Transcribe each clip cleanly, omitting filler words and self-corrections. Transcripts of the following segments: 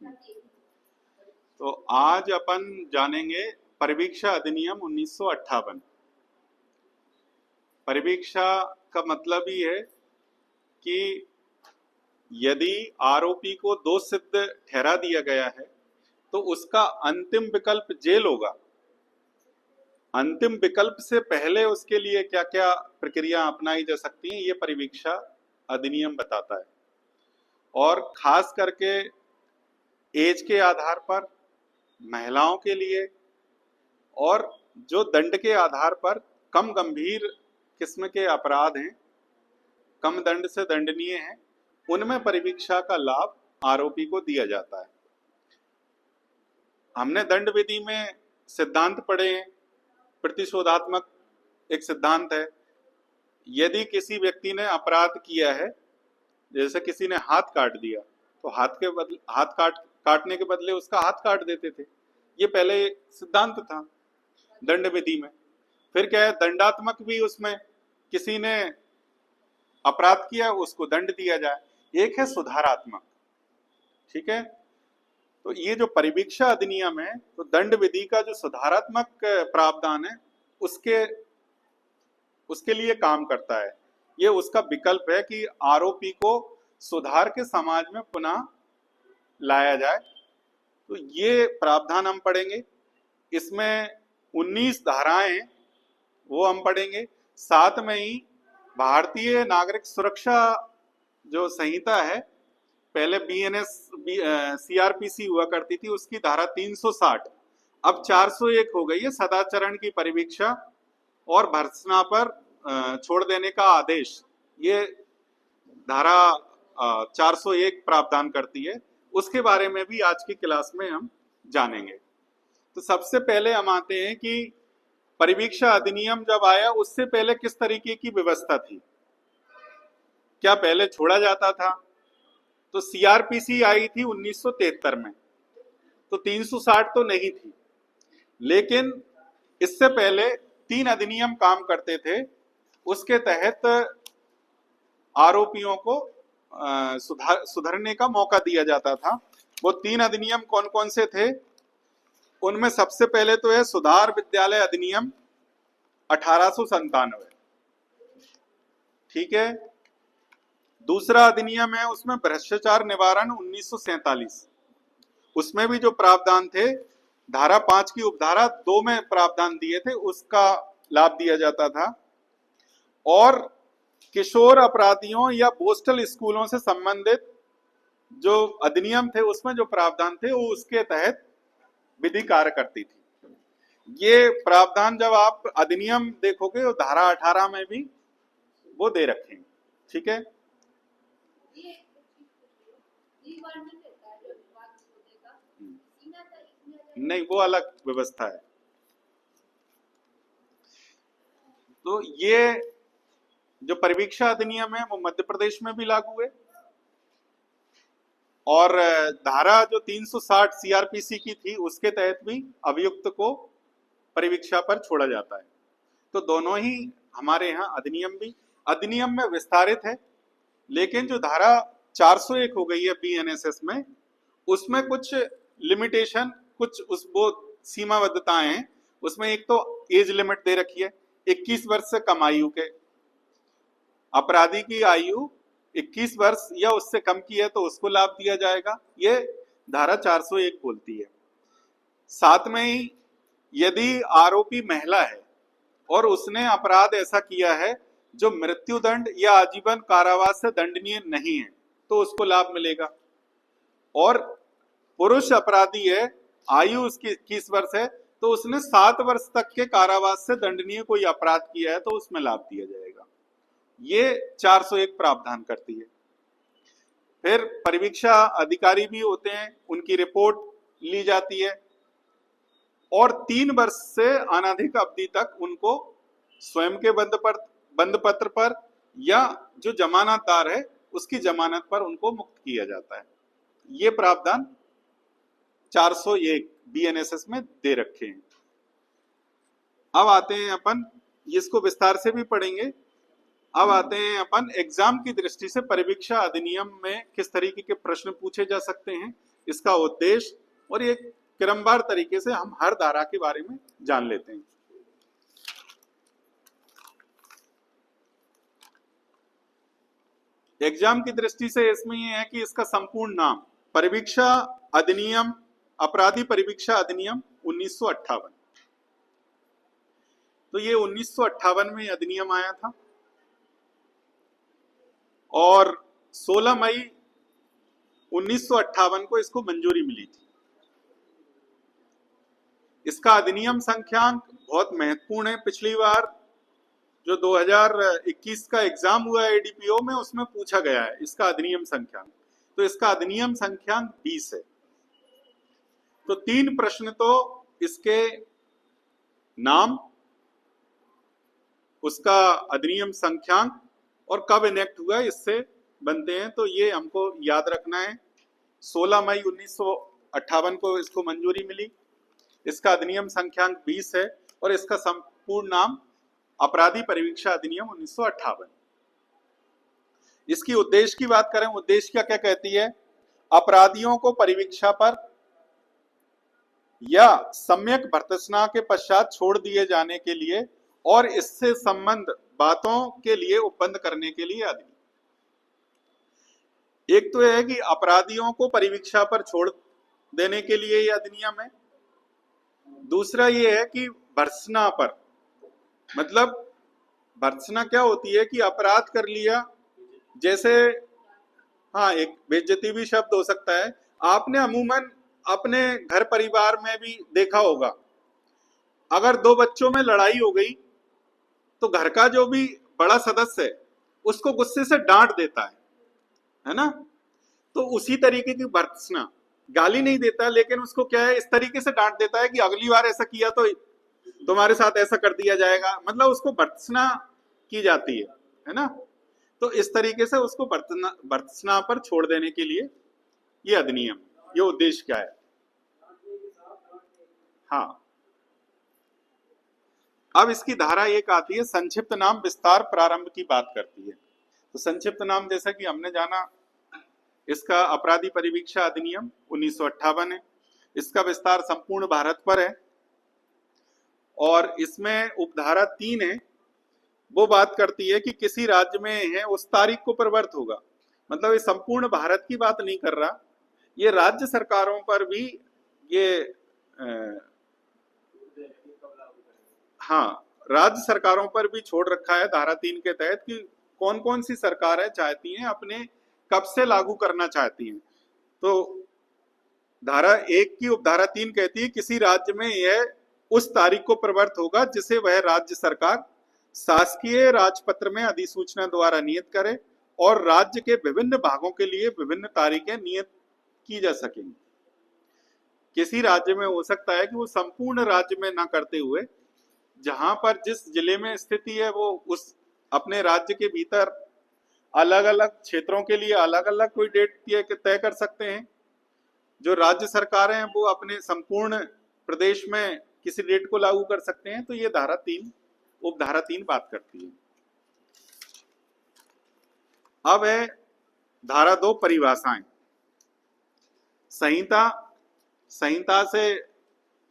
तो आज अपन जानेंगे परिवीक्षा अधिनियम 1958। परिवीक्षा का मतलब ही है कि यदि आरोपी को दोष सिद्ध ठहरा दिया गया है तो उसका अंतिम विकल्प जेल होगा। अंतिम विकल्प से पहले उसके लिए क्या क्या प्रक्रिया अपनाई जा सकती हैं, ये परिवीक्षा अधिनियम बताता है। और खास करके एज के आधार पर महिलाओं के लिए, और जो दंड के आधार पर कम गंभीर किस्म के अपराध हैं, कम दंड से दंडनीय हैं, उनमें परिवीक्षा का लाभ आरोपी को दिया जाता है। हमने दंड विधि में सिद्धांत पढ़े हैं। प्रतिशोधात्मक एक सिद्धांत है। यदि किसी व्यक्ति ने अपराध किया है, जैसे किसी ने हाथ काट दिया, तो हाथ काटने के बदले उसका हाथ काट देते थे। ये पहले सिद्धांत था दंड विधि में। फिर क्या है, दंडात्मक भी, उसमें किसी ने अपराध किया उसको दंड दिया जाए। एक है सुधारात्मक, ठीक है। तो ये जो परिवीक्षा अधिनियम है, तो दंड विधि का जो सुधारात्मक प्रावधान है उसके लिए काम करता है। ये उसका विकल्प है कि आरोपी को सुधार के समाज में पुनः लाया जाए। तो ये प्रावधान हम पढ़ेंगे। इसमें 19 धाराएं वो हम पढ़ेंगे। साथ में ही भारतीय नागरिक सुरक्षा जो संहिता है, पहले सीआरपीसी हुआ करती थी, उसकी धारा 360 अब 401 हो गई है। सदाचरण की परिवीक्षा और भर्त्सना पर छोड़ देने का आदेश, ये धारा 401 प्रावधान करती है। उसके बारे में भी आज की क्लास में हम जानेंगे। तो सबसे पहले हम आते हैं कि परिवीक्षा अधिनियम जब आया उससे पहले किस तरीके की व्यवस्था थी। क्या पहले छोड़ा जाता था? तो सीआरपीसी आई थी 1973 में, तो 360 तो नहीं थी, लेकिन इससे पहले 3 अधिनियम काम करते थे। उसके तहत आरोपियों को सुधरने का मौका दिया जाता था। वो 3 अधिनियम कौन कौन से थे? उनमें सबसे पहले तो है सुधार विद्यालय अधिनियम 1897, ठीक है। दूसरा अधिनियम है उसमें भ्रष्टाचार निवारण 1947। उसमें भी जो प्रावधान थे, धारा 5 की उपधारा 2 में प्रावधान दिए थे, उसका लाभ दिया जाता था। और किशोर अपराधियों या पोस्टल स्कूलों से संबंधित जो अधिनियम थे, उसमें जो प्रावधान थे वो उसके तहत विधि कार्य करती थी। ये प्रावधान जब आप अधिनियम देखोगे तो धारा 18 में भी वो दे रखे हैं, ठीक है। नहीं, वो अलग व्यवस्था है। तो ये जो परिवीक्षा अधिनियम है वो मध्य प्रदेश में भी लागू है। और धारा जो 360 सीआरपीसी की थी, उसके तहत भी अभियुक्त को परिवीक्षा पर छोड़ा जाता है। तो दोनों ही हमारे यहाँ अधिनियम में विस्तारित है। लेकिन जो धारा 401 हो गई है बीएनएसएस में, उसमें कुछ लिमिटेशन, कुछ वो सीमाबद्धताएं हैं। उसमें एक तो एज लिमिट दे रखी है, 21 वर्ष से कम आयु के अपराधी की आयु 21 वर्ष या उससे कम की है तो उसको लाभ दिया जाएगा, ये धारा 401 बोलती है। साथ में ही यदि आरोपी महिला है और उसने अपराध ऐसा किया है जो मृत्युदंड या आजीवन कारावास से दंडनीय नहीं है, तो उसको लाभ मिलेगा। और पुरुष अपराधी है, आयु उसकी 21 वर्ष है, तो उसने 7 वर्ष तक के कारावास से दंडनीय कोई अपराध किया है तो उसमें लाभ दिया जाएगा। ये 401 प्रावधान करती है। फिर परिवीक्षा अधिकारी भी होते हैं, उनकी रिपोर्ट ली जाती है और 3 वर्ष से अनधिक अवधि तक उनको स्वयं के बंद पत्र पर या जो जमानतदार है उसकी जमानत पर उनको मुक्त किया जाता है। ये प्रावधान 401 बीएनएसएस में दे रखे हैं। अब आते हैं अपन, इसको विस्तार से भी पढ़ेंगे। अब आते हैं अपन एग्जाम की दृष्टि से परिवीक्षा अधिनियम में किस तरीके के प्रश्न पूछे जा सकते हैं, इसका उद्देश्य, और ये क्रमवार तरीके से हम हर धारा के बारे में जान लेते हैं। एग्जाम की दृष्टि से इसमें यह है कि इसका संपूर्ण नाम परिवीक्षा अधिनियम, अपराधी परिवीक्षा अधिनियम 1958। तो ये 1958 में अधिनियम आया था और 16 मई 1958 को इसको मंजूरी मिली थी। इसका अधिनियम संख्यांक बहुत महत्वपूर्ण है। पिछली बार जो 2021 का एग्जाम हुआ है एडीपीओ में, उसमें पूछा गया है इसका अधिनियम संख्यांक। तो इसका अधिनियम संख्यांक 20 है। तो 3 प्रश्न तो इसके नाम, उसका अधिनियम संख्यांक और कब इनेक्ट हुआ इससे बनते हैं। तो ये हमको याद रखना है। 16 मई 1958 को इसको मंजूरी मिली, इसका अधिनियम संख्यांक 20 है और इसका संपूर्ण नाम अपराधी परिवीक्षा अधिनियम 1958। इसकी उद्देश्य की बात करें, उद्देश्य क्या क्या कहती है? अपराधियों को परिवीक्षा पर या सम्यक भर्त्सना के पश्चात छोड़ दिए जाने के लिए और इससे संबंध बातों के लिए उपबंध करने के लिए अधिनियम। एक तो यह है कि अपराधियों को परिवीक्षा पर छोड़ देने के लिए यह अधिनियम है। दूसरा ये है कि भर्त्सना पर, मतलब भर्त्सना क्या होती है कि अपराध कर लिया, जैसे हाँ एक बेइज्जती भी शब्द हो सकता है। आपने अमूमन अपने घर परिवार में भी देखा होगा, अगर 2 बच्चों में लड़ाई हो गई तो घर का जो भी बड़ा सदस्य है उसको गुस्से से डांट देता है ना। तो उसी तरीके की भर्त्सना, गाली नहीं देता लेकिन उसको क्या है, इस तरीके से डांट देता है कि अगली बार ऐसा किया तो तुम्हारे साथ ऐसा कर दिया जाएगा, मतलब उसको भर्त्सना की जाती है ना। तो इस तरीके से उसको भर्त्सना पर छोड़ देने के लिए ये अधिनियम, ये उद्देश्य क्या है। हाँ, अब इसकी धारा एक आती है संक्षिप्त नाम विस्तार प्रारंभ की बात करती है। तो संक्षिप्त नाम जैसा कि हमने जाना, इसका अपराधी परिवीक्षा अधिनियम 1958 है। इसका विस्तार संपूर्ण भारत पर है और इसमें उपधारा 3 है, वो बात करती है कि किसी राज्य में है उस तारीख को प्रवर्त होगा। मतलब ये संपूर्ण भारत की बात नहीं कर रहा, ये राज्य सरकारों पर भी ये हाँ राज्य सरकारों पर भी छोड़ रखा है धारा 3 के तहत कि कौन कौन सी सरकारें चाहती हैं अपने कब से लागू करना चाहती हैं। तो धारा 1 की उपधारा 3 कहती है किसी राज्य में यह उस तारीख को प्रवर्त होगा जिसे वह राज्य सरकार शासकीय राजपत्र में अधिसूचना द्वारा नियत करे और राज्य के विभिन्न भागों के लिए विभिन्न तारीखें नियत की जा सकेंगी। किसी राज्य में हो सकता है कि वो संपूर्ण राज्य में ना करते हुए जहां पर जिस जिले में स्थिति है वो उस अपने राज्य के भीतर अलग अलग क्षेत्रों के लिए अलग अलग कोई डेट तय कर सकते हैं। जो राज्य सरकारें हैं वो अपने संपूर्ण प्रदेश में किसी डेट को लागू कर सकते हैं। तो ये धारा 3 उपधारा 3 बात करती है। अब है धारा 2 परिभाषाएं। संहिता, संहिता से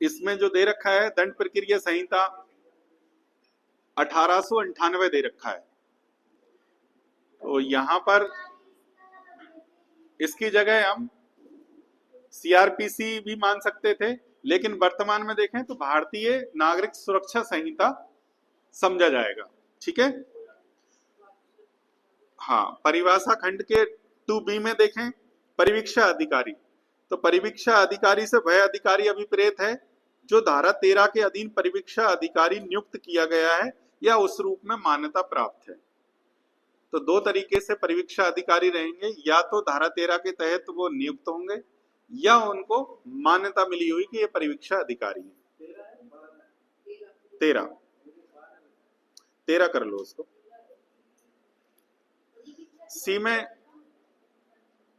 इसमें जो दे रखा है दंड प्रक्रिया संहिता 1898 दे रखा है। तो यहां पर इसकी जगह हम सीआरपीसी भी मान सकते थे, लेकिन वर्तमान में देखें तो भारतीय नागरिक सुरक्षा संहिता समझा जाएगा। ठीक है। हाँ, परिभाषा खंड के 2B में देखें परिवीक्षा अधिकारी। तो परिवीक्षा अधिकारी से वह अधिकारी अभिप्रेत है जो धारा 13 के अधीन परिवीक्षा अधिकारी नियुक्त किया गया है या उस रूप में मान्यता प्राप्त है। तो 2 तरीके से परिवीक्षा अधिकारी रहेंगे, या तो धारा 13 के तहत वो नियुक्त होंगे या उनको मान्यता मिली हुई कि ये परिवीक्षा अधिकारी है। 13 कर लो उसको। सी में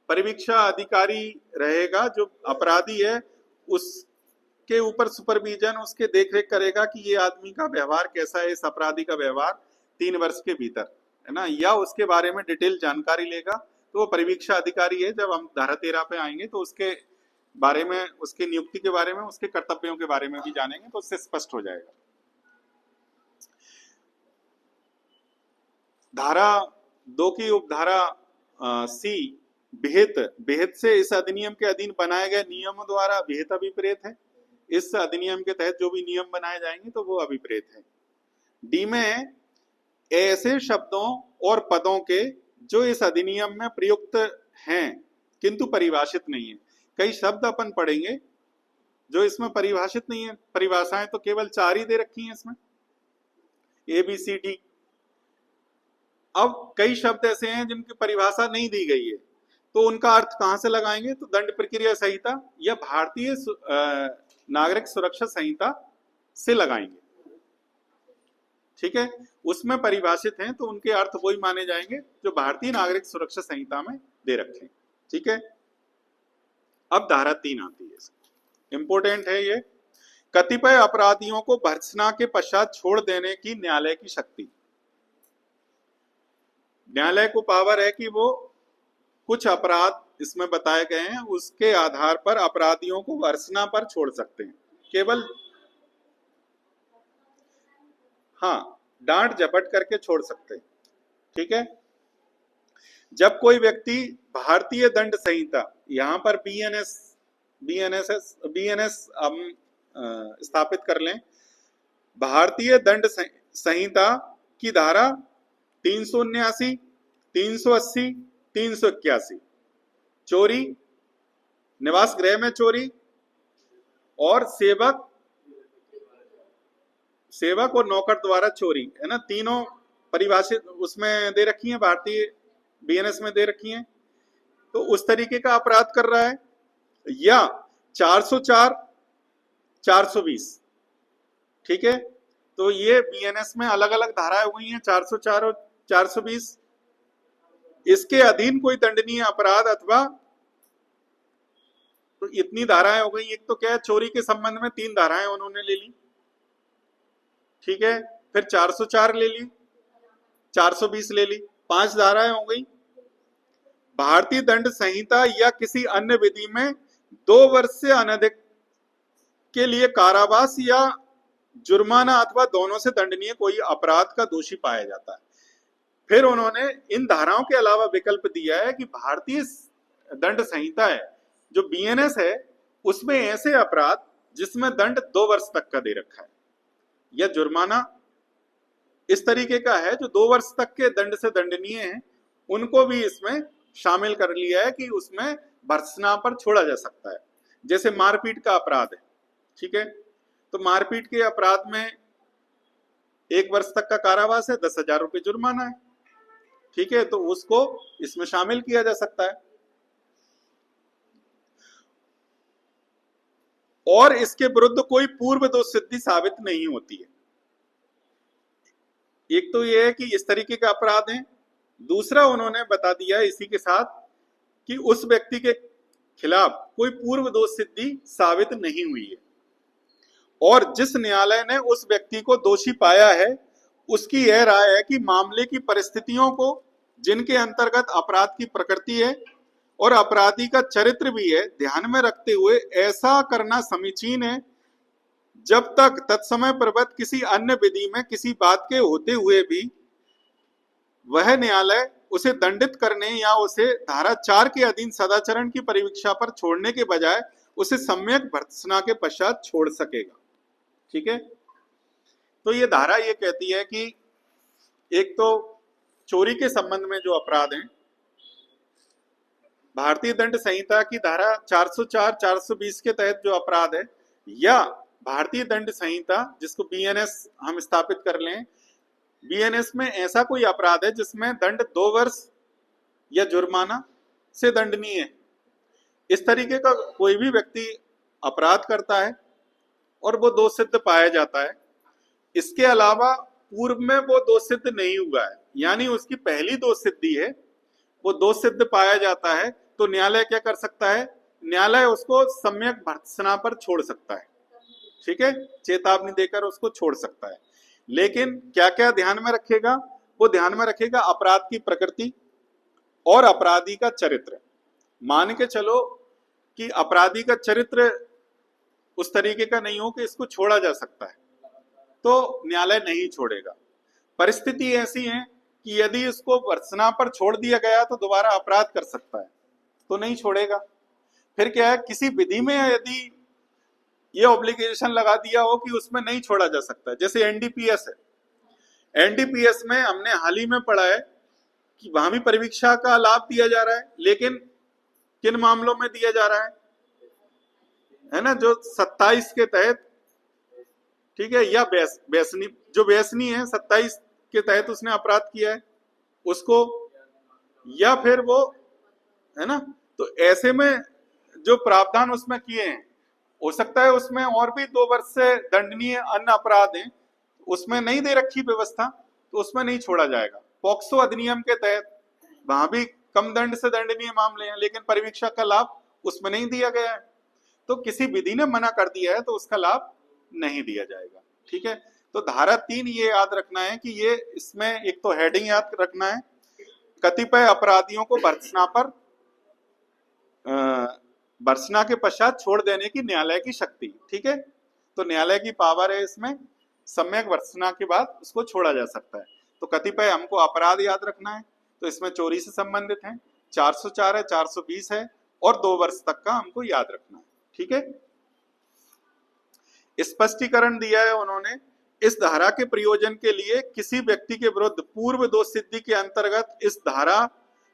परिवीक्षा अधिकारी रहेगा जो अपराधी है, उसके ऊपर सुपरविजन, उसके देखरेख करेगा कि ये आदमी का व्यवहार कैसा है, इस अपराधी का व्यवहार 3 वर्ष के भीतर, है ना, या उसके बारे में डिटेल जानकारी लेगा। तो वो परिवीक्षा अधिकारी है। जब हम धारा 13 पे आएंगे तो उसके बारे में, उसकी नियुक्ति के बारे में, उसके कर्तव्यों के बारे में भी जानेंगे तो उससे स्पष्ट हो जाएगा। धारा 2 की उपधारा सी विहित, विहित से इस अधिनियम के अधीन बनाए गए नियमों द्वारा विहित अभिप्रेत है। इस अधिनियम के तहत जो भी नियम बनाए जाएंगे तो वो अभिप्रेत है। डी में ऐसे शब्दों और पदों के जो इस अधिनियम में प्रयुक्त हैं किंतु परिभाषित नहीं है। कई शब्द अपन पढ़ेंगे जो इसमें परिभाषित नहीं है, परिभाषाएं तो केवल 4 ही दे रखी हैं इसमें, ABCD। अब कई शब्द ऐसे हैं जिनकी परिभाषा नहीं दी गई है, तो उनका अर्थ कहां से लगाएंगे? तो दंड प्रक्रिया संहिता या भारतीय नागरिक सुरक्षा संहिता से लगाएंगे। ठीक है, उसमें परिभाषित हैं तो उनके अर्थ वही माने जाएंगे जो भारतीय नागरिक सुरक्षा संहिता में दे रखे। ठीक है, अब धारा 3 आती है, इंपोर्टेंट है ये। कतिपय अपराधियों को भर्त्सना के पश्चात छोड़ देने की न्यायालय की शक्ति। न्यायालय को पावर है कि वो कुछ अपराध इसमें बताए गए हैं उसके आधार पर अपराधियों को भर्त्सना पर छोड़ सकते हैं, केवल हाँ डांट झपट करके छोड़ सकते हैं। ठीक है, जब कोई व्यक्ति भारतीय दंड संहिता, यहां पर बीएनएस हम स्थापित कर लें, भारतीय दंड संहिता की धारा 379, 380, 381, चोरी, निवास गृह में चोरी और सेवक और नौकर द्वारा चोरी, है ना, तीनों परिभाषित उसमें दे रखी है, भारतीय बीएनएस में दे रखी है। तो उस तरीके का अपराध कर रहा है। या 404, 420, ठीक है, तो ये बीएनएस में अलग अलग धाराएं हुई हैं, 404 और 420। इसके अधीन कोई दंडनीय अपराध अथवा, तो इतनी धाराएं हो गई। एक तो क्या है, चोरी के संबंध में 3 धाराएं उन्होंने ले ली। ठीक है, फिर 404 ले ली, 420 ले ली, 5 धाराएं हो गई। भारतीय दंड संहिता या किसी अन्य विधि में 2 वर्ष से अनधिक के लिए कारावास या जुर्माना अथवा दोनों से दंडनीय कोई अपराध का दोषी पाया जाता है। फिर उन्होंने इन धाराओं के अलावा विकल्प दिया है कि भारतीय दंड संहिता है जो बीएनएस है उसमें ऐसे अपराध जिसमें दंड 2 वर्ष तक का दे रखा है या जुर्माना इस तरीके का है जो 2 वर्ष तक के दंड से दंडनीय है, उनको भी इसमें शामिल कर लिया है कि उसमें भर्त्सना पर छोड़ा जा सकता है। जैसे मारपीट का अपराध है, ठीक है, तो मारपीट के अपराध में 1 वर्ष तक का कारावास है, 10,000 रुपये जुर्माना है। ठीक है, तो उसको इसमें शामिल किया जा सकता है। और इसके विरुद्ध कोई पूर्व दोष सिद्धि साबित नहीं होती है। एक तो यह है कि इस तरीके का अपराध है, दूसरा उन्होंने बता दिया इसी के साथ कि उस व्यक्ति के खिलाफ कोई पूर्व दोष सिद्धि साबित नहीं हुई है और जिस न्यायालय ने उस व्यक्ति को दोषी पाया है उसकी यह राय है कि मामले की परिस्थितियों को, जिनके अंतर्गत अपराध की प्रकृति है और अपराधी का चरित्र भी है, ध्यान में रखते हुए ऐसा करना समीचीन है जब तक तत्समय प्रबद्ध किसी अन्य विधि में किसी बात के होते हुए भी वह न्यायालय उसे दंडित करने या उसे धारा 4 के अधीन सदाचरण की परिवीक्षा पर छोड़ने के बजाय उसे सम्यक भर्त्सना के पश्चात छोड़ सकेगा। ठीक है, तो ये धारा ये कहती है कि एक तो चोरी के संबंध में जो अपराध हैं, भारतीय दंड संहिता की धारा 404, 420 के तहत जो अपराध है, या भारतीय दंड संहिता जिसको बीएनएस हम स्थापित कर लें, बीएनएस में ऐसा कोई अपराध है जिसमें दंड 2 वर्ष या जुर्माना से दंडनीय है। इस तरीके का कोई भी व्यक्ति अपराध करता है और वो दोष सिद्ध पाया जाता है, इसके अलावा पूर्व में वो दोष सिद्ध नहीं हुआ है, यानी उसकी पहली दोष सिद्धि है, वो दोष सिद्ध पाया जाता है, तो न्यायालय क्या कर सकता है, न्यायालय उसको सम्यक भर्त्सना पर छोड़ सकता है। ठीक है, चेतावनी देकर उसको छोड़ सकता है। लेकिन क्या क्या ध्यान में रखेगा, वो ध्यान में रखेगा अपराध की प्रकृति और अपराधी का चरित्र। मान के चलो कि अपराधी का चरित्र उस तरीके का नहीं हो कि इसको छोड़ा जा सकता है, तो न्यायालय नहीं छोड़ेगा। परिस्थिति ऐसी है कि यदि इसको भर्त्सना पर छोड़ दिया गया तो दोबारा अपराध कर सकता है, तो नहीं छोड़ेगा। फिर क्या है, किसी विधि में यदि ये ऑब्लिगेशन लगा दिया हो कि उसमें नहीं छोड़ा जा सकता, जैसे एनडीपीएस है, एनडीपीएस में हमने हाल ही में पढ़ा है कि वहां भी परिवीक्षा का लाभ दिया जा रहा है, लेकिन किन मामलों में दिया जा रहा है ना, जो 27 के तहत, ठीक है, या बेसनी, जो बेसनी है 27 के तहत उसने अपराध किया है उसको, या फिर वो, है ना, तो ऐसे में जो प्रावधान उसमें किए हैं, हो सकता है उसमें और भी 2 वर्ष से दंडनीय अन्य अपराध हैं, उसमें नहीं दे रखी व्यवस्था, तो उसमें नहीं छोड़ा जाएगा। पॉक्सो अधिनियम के तहत वहां भी कम दंड से दंडनीय मामले हैं, लेकिन परिवीक्षा का लाभ उसमें नहीं दिया गया है, तो किसी विधि ने मना कर दिया है तो उसका लाभ नहीं दिया जाएगा। ठीक है, तो धारा 3 ये याद रखना है कि ये, इसमें एक तो हेडिंग याद रखना है, कतिपय अपराधियों को भर्त्सना पर भर्त्सना के पश्चात छोड़ देने की न्यायालय की शक्ति। ठीक है, तो न्यायालय की पावर है इसमें, सम्यक भर्त्सना के बाद उसको छोड़ा जा सकता है। तो कतिपय हमको अपराध याद रखना है, तो इसमें चोरी से संबंधित है, 404 है, 420 है, और 2 वर्ष तक का हमको याद रखना है। ठीक है, स्पष्टीकरण दिया है उन्होंने, इस धारा के प्रयोजन के लिए किसी व्यक्ति के विरुद्ध पूर्व दोष सिद्धि के अंतर्गत इस धारा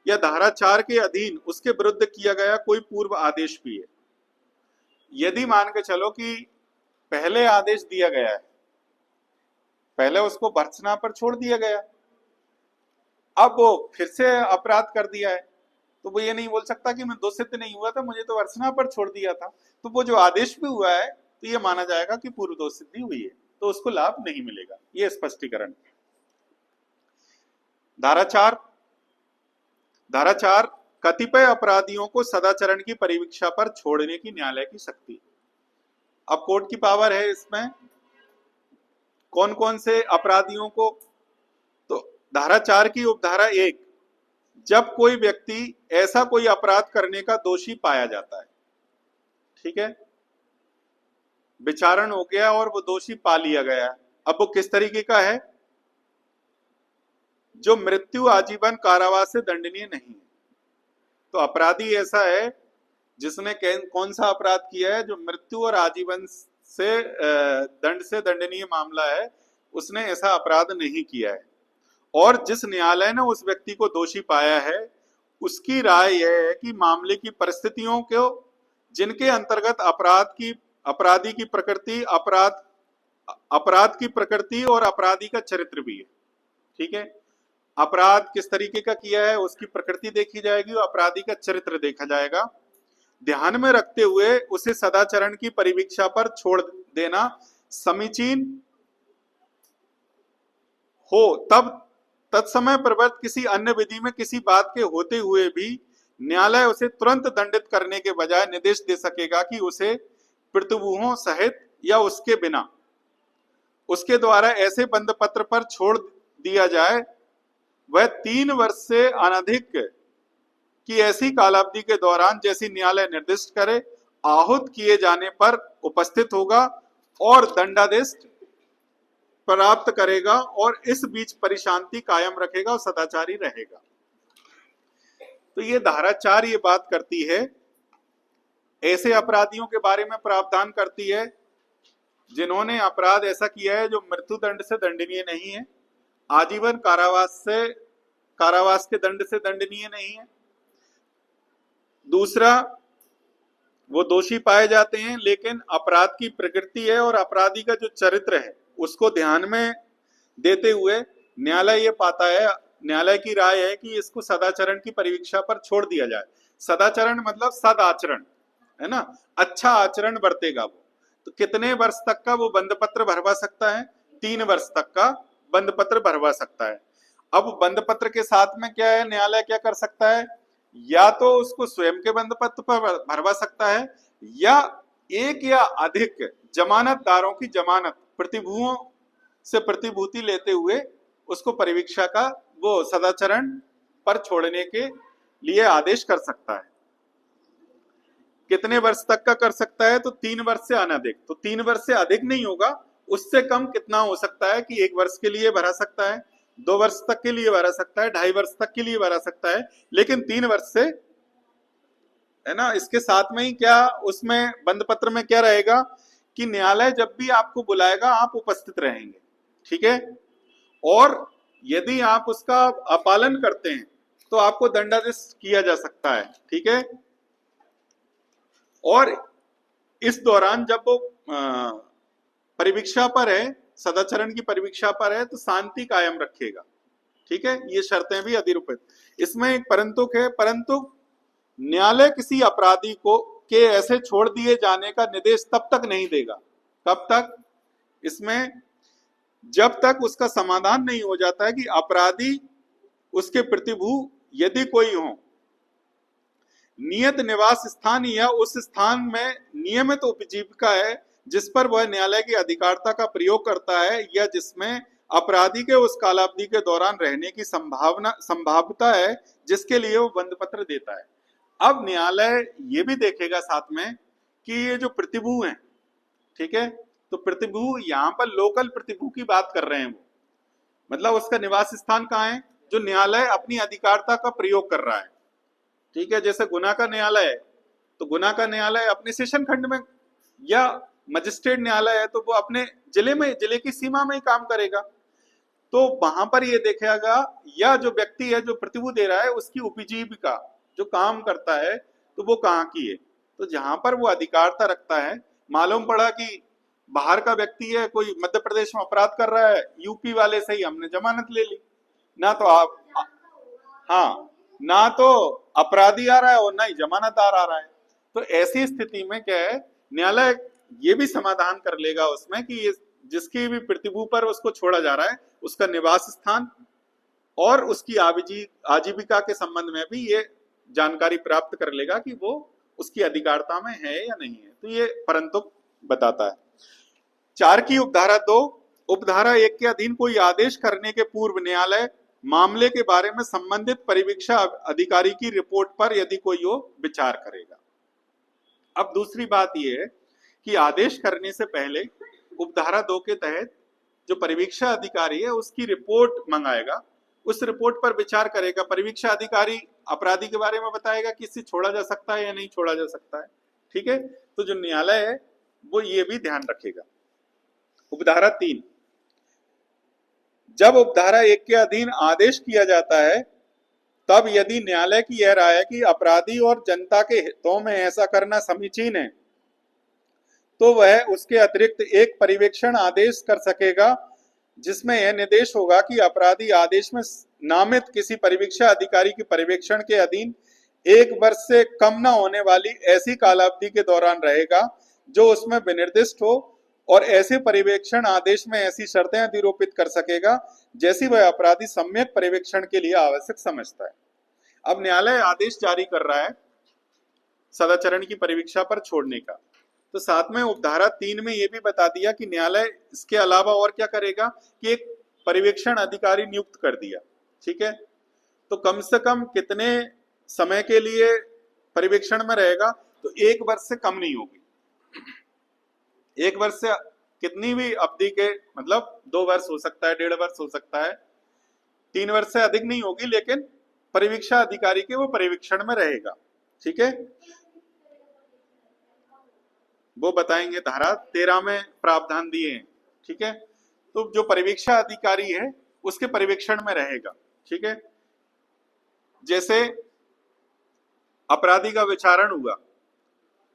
या धारा 4 के अधीन उसके विरुद्ध किया गया कोई पूर्व आदेश भी है। यदि मान के चलो कि पहले आदेश दिया गया है, पहले उसको भर्त्सना पर छोड़ दिया गया, अब वो फिर से अपराध कर दिया है, तो वो ये नहीं बोल सकता कि मैं दोषित नहीं हुआ था, मुझे तो भर्त्सना पर छोड़ दिया था, तो वो जो आदेश भी हुआ है तो ये माना जाएगा कि पूर्व दोष सिद्धि हुई है, तो उसको लाभ नहीं मिलेगा। ये स्पष्टीकरण। धारा 4 कतिपय अपराधियों को सदाचरण की परिवीक्षा पर छोड़ने की न्यायालय की शक्ति। अब कोर्ट की पावर है इसमें, कौन कौन से अपराधियों को, तो धारा 4 की उपधारा 1, जब कोई व्यक्ति ऐसा कोई अपराध करने का दोषी पाया जाता है, ठीक है, विचारण हो गया और वो दोषी पा लिया गया, अब वो किस तरीके का है, जो मृत्यु आजीवन कारावास से दंडनीय नहीं है। तो अपराधी ऐसा है जिसने कौन सा अपराध किया है, जो मृत्यु और आजीवन से दंड से दंडनीय मामला है, उसने ऐसा अपराध नहीं किया है, और जिस न्यायालय ने उस व्यक्ति को दोषी पाया है उसकी राय यह है कि मामले की परिस्थितियों को, जिनके अंतर्गत अपराधी की प्रकृति, अपराध की प्रकृति और अपराधी का चरित्र भी है। ठीक है, अपराध किस तरीके का किया है उसकी प्रकृति देखी जाएगी और अपराधी का चरित्र देखा जाएगा, ध्यान में रखते हुए उसे सदाचरण की परिवीक्षा पर छोड़ देना समीचीन हो, तब तत्समय प्रवृत्त किसी अन्य विधि में किसी बात के होते हुए भी न्यायालय उसे तुरंत दंडित करने के बजाय निर्देश दे सकेगा कि उसे प्रतिभूहों सहित या उसके बिना उसके द्वारा ऐसे बंद पत्र पर छोड़ दिया जाए, वह 3 वर्ष से अनधिक की ऐसी कालावधि के दौरान जैसी न्यायालय निर्दिष्ट करे, आहूत किए जाने पर उपस्थित होगा और दंडादेश प्राप्त करेगा, और इस बीच परिशांति कायम रखेगा और सदाचारी रहेगा। तो ये धारा 4 ये बात करती है, ऐसे अपराधियों के बारे में प्रावधान करती है जिन्होंने अपराध ऐसा किया है जो मृत्यु दंड से दंडनीय नहीं है, आजीवन कारावास के दंड से दंडनीय नहीं है। दूसरा, वो दोषी पाए जाते हैं लेकिन अपराध की प्रकृति है और अपराधी का जो चरित्र है उसको ध्यान में देते हुए न्यायालय ये पाता है, न्यायालय की राय है कि इसको सदाचरण की परिवीक्षा पर छोड़ दिया जाए। सदाचरण मतलब सदाचरण, है ना, अच्छा आचरण बरतेगा वो, तो कितने वर्ष तक का वो बंद पत्र भरवा सकता है, 3 वर्ष तक का बंद पत्र भरवा सकता है। अब बंद पत्र के साथ में क्या है, न्यायालय क्या कर सकता है, या तो उसको स्वयं के बंद पत्र पर भरवा सकता है, या एक या अधिक जमानतदारों की जमानत प्रतिभूओं से प्रतिभूति लेते हुए उसको परिवीक्षा का वो सदाचरण पर छोड़ने के लिए आदेश कर सकता है। कितने वर्ष तक का कर सकता है, तो 3 वर्ष से अनधिक। तो 3 वर्ष से अधिक नहीं होगा, उससे कम कितना हो सकता है कि 1 वर्ष के लिए भरा सकता है, 2 वर्ष तक के लिए भरा सकता है, 2.5 वर्ष तक के लिए भरा सकता है, लेकिन 3 वर्ष से, है ना। इसके साथ में ही क्या उसमें बंद पत्र में क्या रहेगा कि न्यायालय जब भी आपको बुलाएगा आप उपस्थित रहेंगे, ठीक है। और यदि आप उसका अपालन करते हैं तो आपको दंडादेश किया जा सकता है, ठीक है। और इस दौरान जब वो परिवीक्षा पर है, सदाचरण की परिवीक्षा पर है, तो शांति कायम रखेगा, ठीक है। ये शर्तें भी अधिरूपित। इसमें एक परंतु है, परंतु न्यायालय किसी अपराधी को के ऐसे छोड़ दिए जाने का निर्देश तब तक नहीं देगा। कब तक? इसमें जब तक उसका समाधान नहीं हो जाता है कि अपराधी उसके प्रतिभू यदि कोई हो, नियत निवास स्थान या उस स्थान में नियमित उपजीविका है जिस पर वह न्यायालय की अधिकारिता का प्रयोग करता है, या जिसमें अपराधी के उस कालावधि के दौरान रहने की संभावना है जिसके लिए वो बंद पत्र देता है। अब न्यायालय ये भी देखेगा साथ में कि ये जो प्रतिभू हैं, ठीक है, तो प्रतिभू यहाँ पर लोकल प्रतिभू की बात कर रहे हैं, वो मतलब उसका निवास स्थान कहाँ है जो न्यायालय अपनी अधिकारिता का प्रयोग कर रहा है, ठीक है। जैसे गुना का न्यायालय है तो गुना का न्यायालय अपने सेशन खंड में, या मजिस्ट्रेट न्यायालय है तो वो अपने जिले में, जिले की सीमा में ही काम करेगा। तो वहां पर ये देखेगा, या जो व्यक्ति है जो प्रतिभू दे रहा है उसकी उपजीविका जो काम करता है तो वो कहाँ की है, तो जहां पर वो अधिकारिता रखता है। मालूम पड़ा कि बाहर का व्यक्ति है, कोई मध्य प्रदेश में अपराध कर रहा है, यूपी वाले से ही हमने जमानत ले ली, ना तो आप, हाँ, ना तो अपराधी आ रहा है और ना ही जमानतदार आ रहा है। तो ऐसी स्थिति में क्या है, न्यायालय ये भी समाधान कर लेगा उसमें कि ये जिसकी भी प्रतिभू पर उसको छोड़ा जा रहा है उसका निवास स्थान और उसकी आजीविका के संबंध में भी ये जानकारी प्राप्त कर लेगा कि वो उसकी अधिकारिता में है या नहीं है। तो ये परंतु बताता है। 4 की उपधारा 2, उपधारा 1 के अधीन कोई आदेश करने के पूर्व न्यायालय मामले के बारे में संबंधित परिवीक्षा अधिकारी की रिपोर्ट पर यदि कोई हो विचार करेगा। अब दूसरी बात यह है कि आदेश करने से पहले उपधारा 2 के तहत जो परिवीक्षा अधिकारी है उसकी रिपोर्ट मंगाएगा, उस रिपोर्ट पर विचार करेगा। परिवीक्षा अधिकारी अपराधी के बारे में बताएगा कि इसे छोड़ा जा सकता है या नहीं छोड़ा जा सकता है, ठीक है। तो जो न्यायालय है वो ये भी ध्यान रखेगा। उपधारा 3, जब उपधारा 1 के अधीन आदेश किया जाता है तब यदि न्यायालय की यह राय है कि अपराधी और जनता के हितों में ऐसा करना समीचीन है तो वह उसके अतिरिक्त एक परिवेक्षण आदेश कर सकेगा जिसमें यह निर्देश होगा कि अपराधी आदेश में नामित किसी परिवीक्षा अधिकारी के पर्यवेक्षण के अधीन 1 वर्ष से कम न होने वाली ऐसी कालावधि के दौरान रहेगा जो उसमें विनिर्दिष्ट हो, और ऐसे पर्यवेक्षण आदेश में ऐसी शर्तें अधिरोपित कर सकेगा जैसी वह अपराधी सम्यक पर्यवेक्षण के लिए आवश्यक समझता है। अब न्यायालय आदेश जारी कर रहा है सदाचरण की परिवीक्षा पर छोड़ने का, तो साथ में उपधारा 3 में यह भी बता दिया कि न्यायालय इसके अलावा और क्या करेगा कि एक पर्यवेक्षण अधिकारी नियुक्त कर दिया, ठीक है। तो कम से कम कितने समय के लिए पर्यवेक्षण में रहेगा, तो 1 वर्ष से कम नहीं होगी। 1 वर्ष से कितनी भी अवधि के, मतलब 2 वर्ष हो सकता है, 1.5 वर्ष हो सकता है, 3 वर्ष से अधिक नहीं होगी, लेकिन परिवीक्षा अधिकारी के वो पर्यवेक्षण में रहेगा, ठीक है। वो बताएंगे, धारा 13 में प्रावधान दिए हैं, ठीक है। तो जो परिवीक्षा अधिकारी है उसके पर्यवेक्षण में रहेगा, ठीक है। जैसे अपराधी का विचारण हुआ,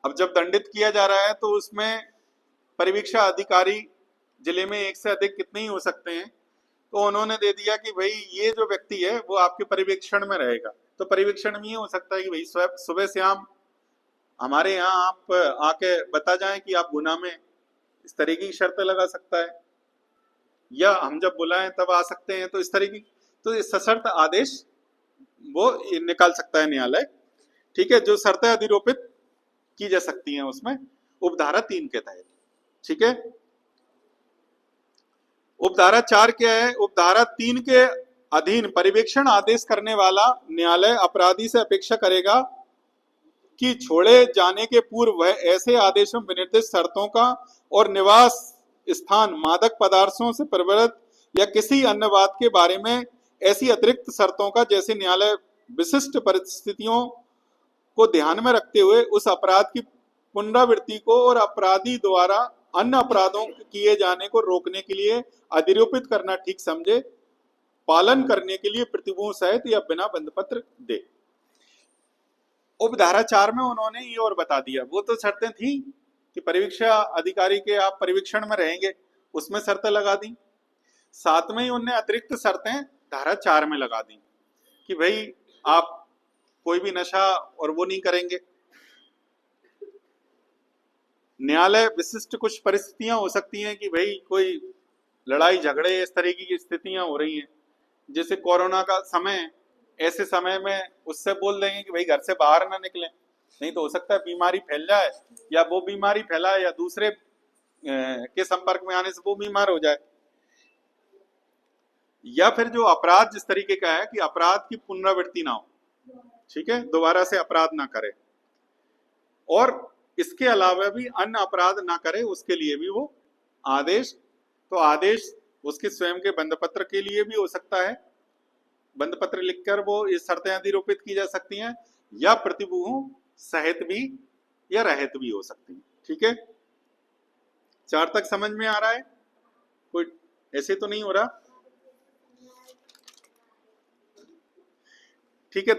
अब जब दंडित किया जा रहा है तो उसमें परिवीक्षा अधिकारी जिले में 1 से अधिक कितने ही हो सकते हैं, तो उन्होंने दे दिया कि भाई ये जो व्यक्ति है वो आपके पर्यवेक्षण में रहेगा। तो पर्यवेक्षण में ये हो सकता है कि भाई सुबह शाम हमारे यहाँ आप आके बता जाएं कि आप गुना में, इस तरीके की शर्तें लगा सकता है, या हम जब बुलाएं तब आ सकते हैं, तो इस तरीके, तो सशर्त आदेश वो निकाल सकता है न्यायालय, ठीक है, जो शर्तें अधिरोपित की जा सकती हैं उसमें उपधारा 3 के तहत, ठीक है। उपधारा 4 क्या है? उपधारा 3 के अधीन पर्यवेक्षण आदेश करने वाला न्यायालय अपराधी से अपेक्षा करेगा कि छोड़े जाने के पूर्व वह ऐसे आदेशों विनिर्दिष्ट शर्तों का और निवास स्थान मादक पदार्थों से प्रवृत्त या किसी अन्य बात के बारे में ऐसी अतिरिक्त शर्तों का जैसे न्यायालय विशिष्ट परिस्थितियों को ध्यान में रखते हुए उस अपराध की पुनरावृत्ति को और अपराधी द्वारा अन्य अपराधों किए जाने को रोकने के लिए अधिरोपित करना ठीक समझे, पालन करने के लिए प्रतिभूति सहित या बिना बंधपत्र दे। उपधारा 4 में उन्होंने ये और बता दिया, वो तो शर्तें थी कि परिवीक्षा अधिकारी के आप परिवीक्षण में रहेंगे, उसमें शर्तें लगा दी। साथ में ही उन्होंने अतिरिक्त शर्तें धारा 4 में लगा दी कि भाई आप कोई भी नशा और वो नहीं करेंगे। न्यायालय विशिष्ट कुछ परिस्थितियां हो सकती हैं कि भाई कोई लड़ाई झगड़े इस तरीके की स्थितियां हो रही हैं, जैसे कोरोना का समय, ऐसे समय में उससे बोल देंगे कि भाई घर से बाहर ना निकलें, नहीं तो हो सकता है बीमारी फैल जाए या वो बीमारी फैलाए या दूसरे के संपर्क में आने से वो बीमार हो जाए। या फिर जो अपराध जिस तरीके का है कि अपराध की पुनरावृत्ति ना हो, ठीक है, दोबारा से अपराध ना करे, और इसके अलावा भी अन्य अपराध ना करे, उसके लिए भी वो आदेश, तो आदेश उसके स्वयं के बंधपत्र के लिए भी हो सकता है, बंधपत्र लिखकर वो ये शर्तें अधिरोपित की जा सकती हैं, या प्रतिभूतियों सहित भी या रहित भी हो सकती है। ठीक है, 4 तक समझ में आ रहा है? कोई ऐसे तो नहीं हो रहा? ठीक है,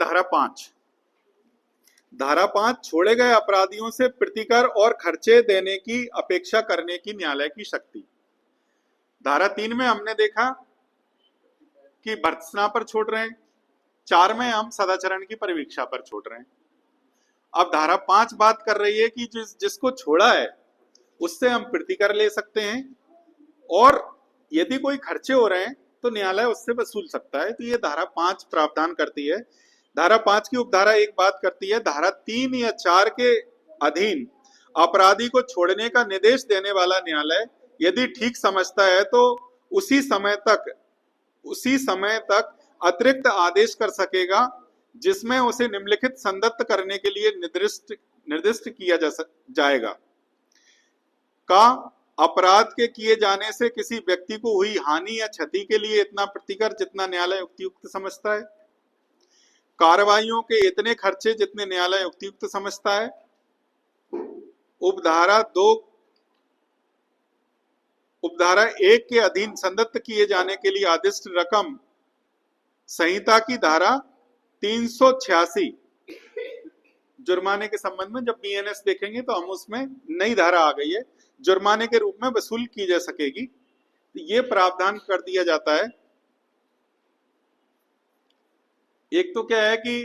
धारा 5 छोड़े गए अपराधियों से प्रतिकर और खर्चे देने की अपेक्षा करने की न्यायालय की शक्ति। धारा 3 में हमने देखा कि भर्त्सना पर छोड़ रहे हैं, 4 में हम सदाचरण की परिवीक्षा पर छोड़ रहे हैं। अब धारा 5 बात कर रही है कि जिसको छोड़ा है उससे हम प्रतिकर ले सकते हैं, और यदि कोई खर्चे हो रहे हैं तो न्यायालय उससे वसूल सकता है। तो ये धारा 5 प्रावधान करती है। धारा 5 की उपधारा 1 बात करती है, धारा 3 या 4 के अधीन अपराधी को छोड़ने का निर्देश देने वाला न्यायालय यदि ठीक समझता है तो उसी समय तक अतिरिक्त आदेश कर सकेगा जिसमें उसे निम्नलिखित संदत्त करने के लिए निर्दिष्ट किया जाएगा। का अपराध के किए जाने से किसी व्यक्ति को हुई हानि या क्षति के लिए इतना प्रतिकर जितना न्यायालय युक्तियुक्त समझता है, कार्रवाइयों के इतने खर्चे जितने न्यायालय युक्तियुक्त समझता है। उपधारा 1 के अधीन संदत्त किए जाने के लिए आदिष्ट रकम संहिता की धारा 386 जुर्माने के संबंध में जब बीएनएस देखेंगे तो हम उसमें नई धारा आ गई है, जुर्माने के रूप में वसूल की जा सकेगी। तो ये प्रावधान कर दिया जाता है। एक तो क्या है कि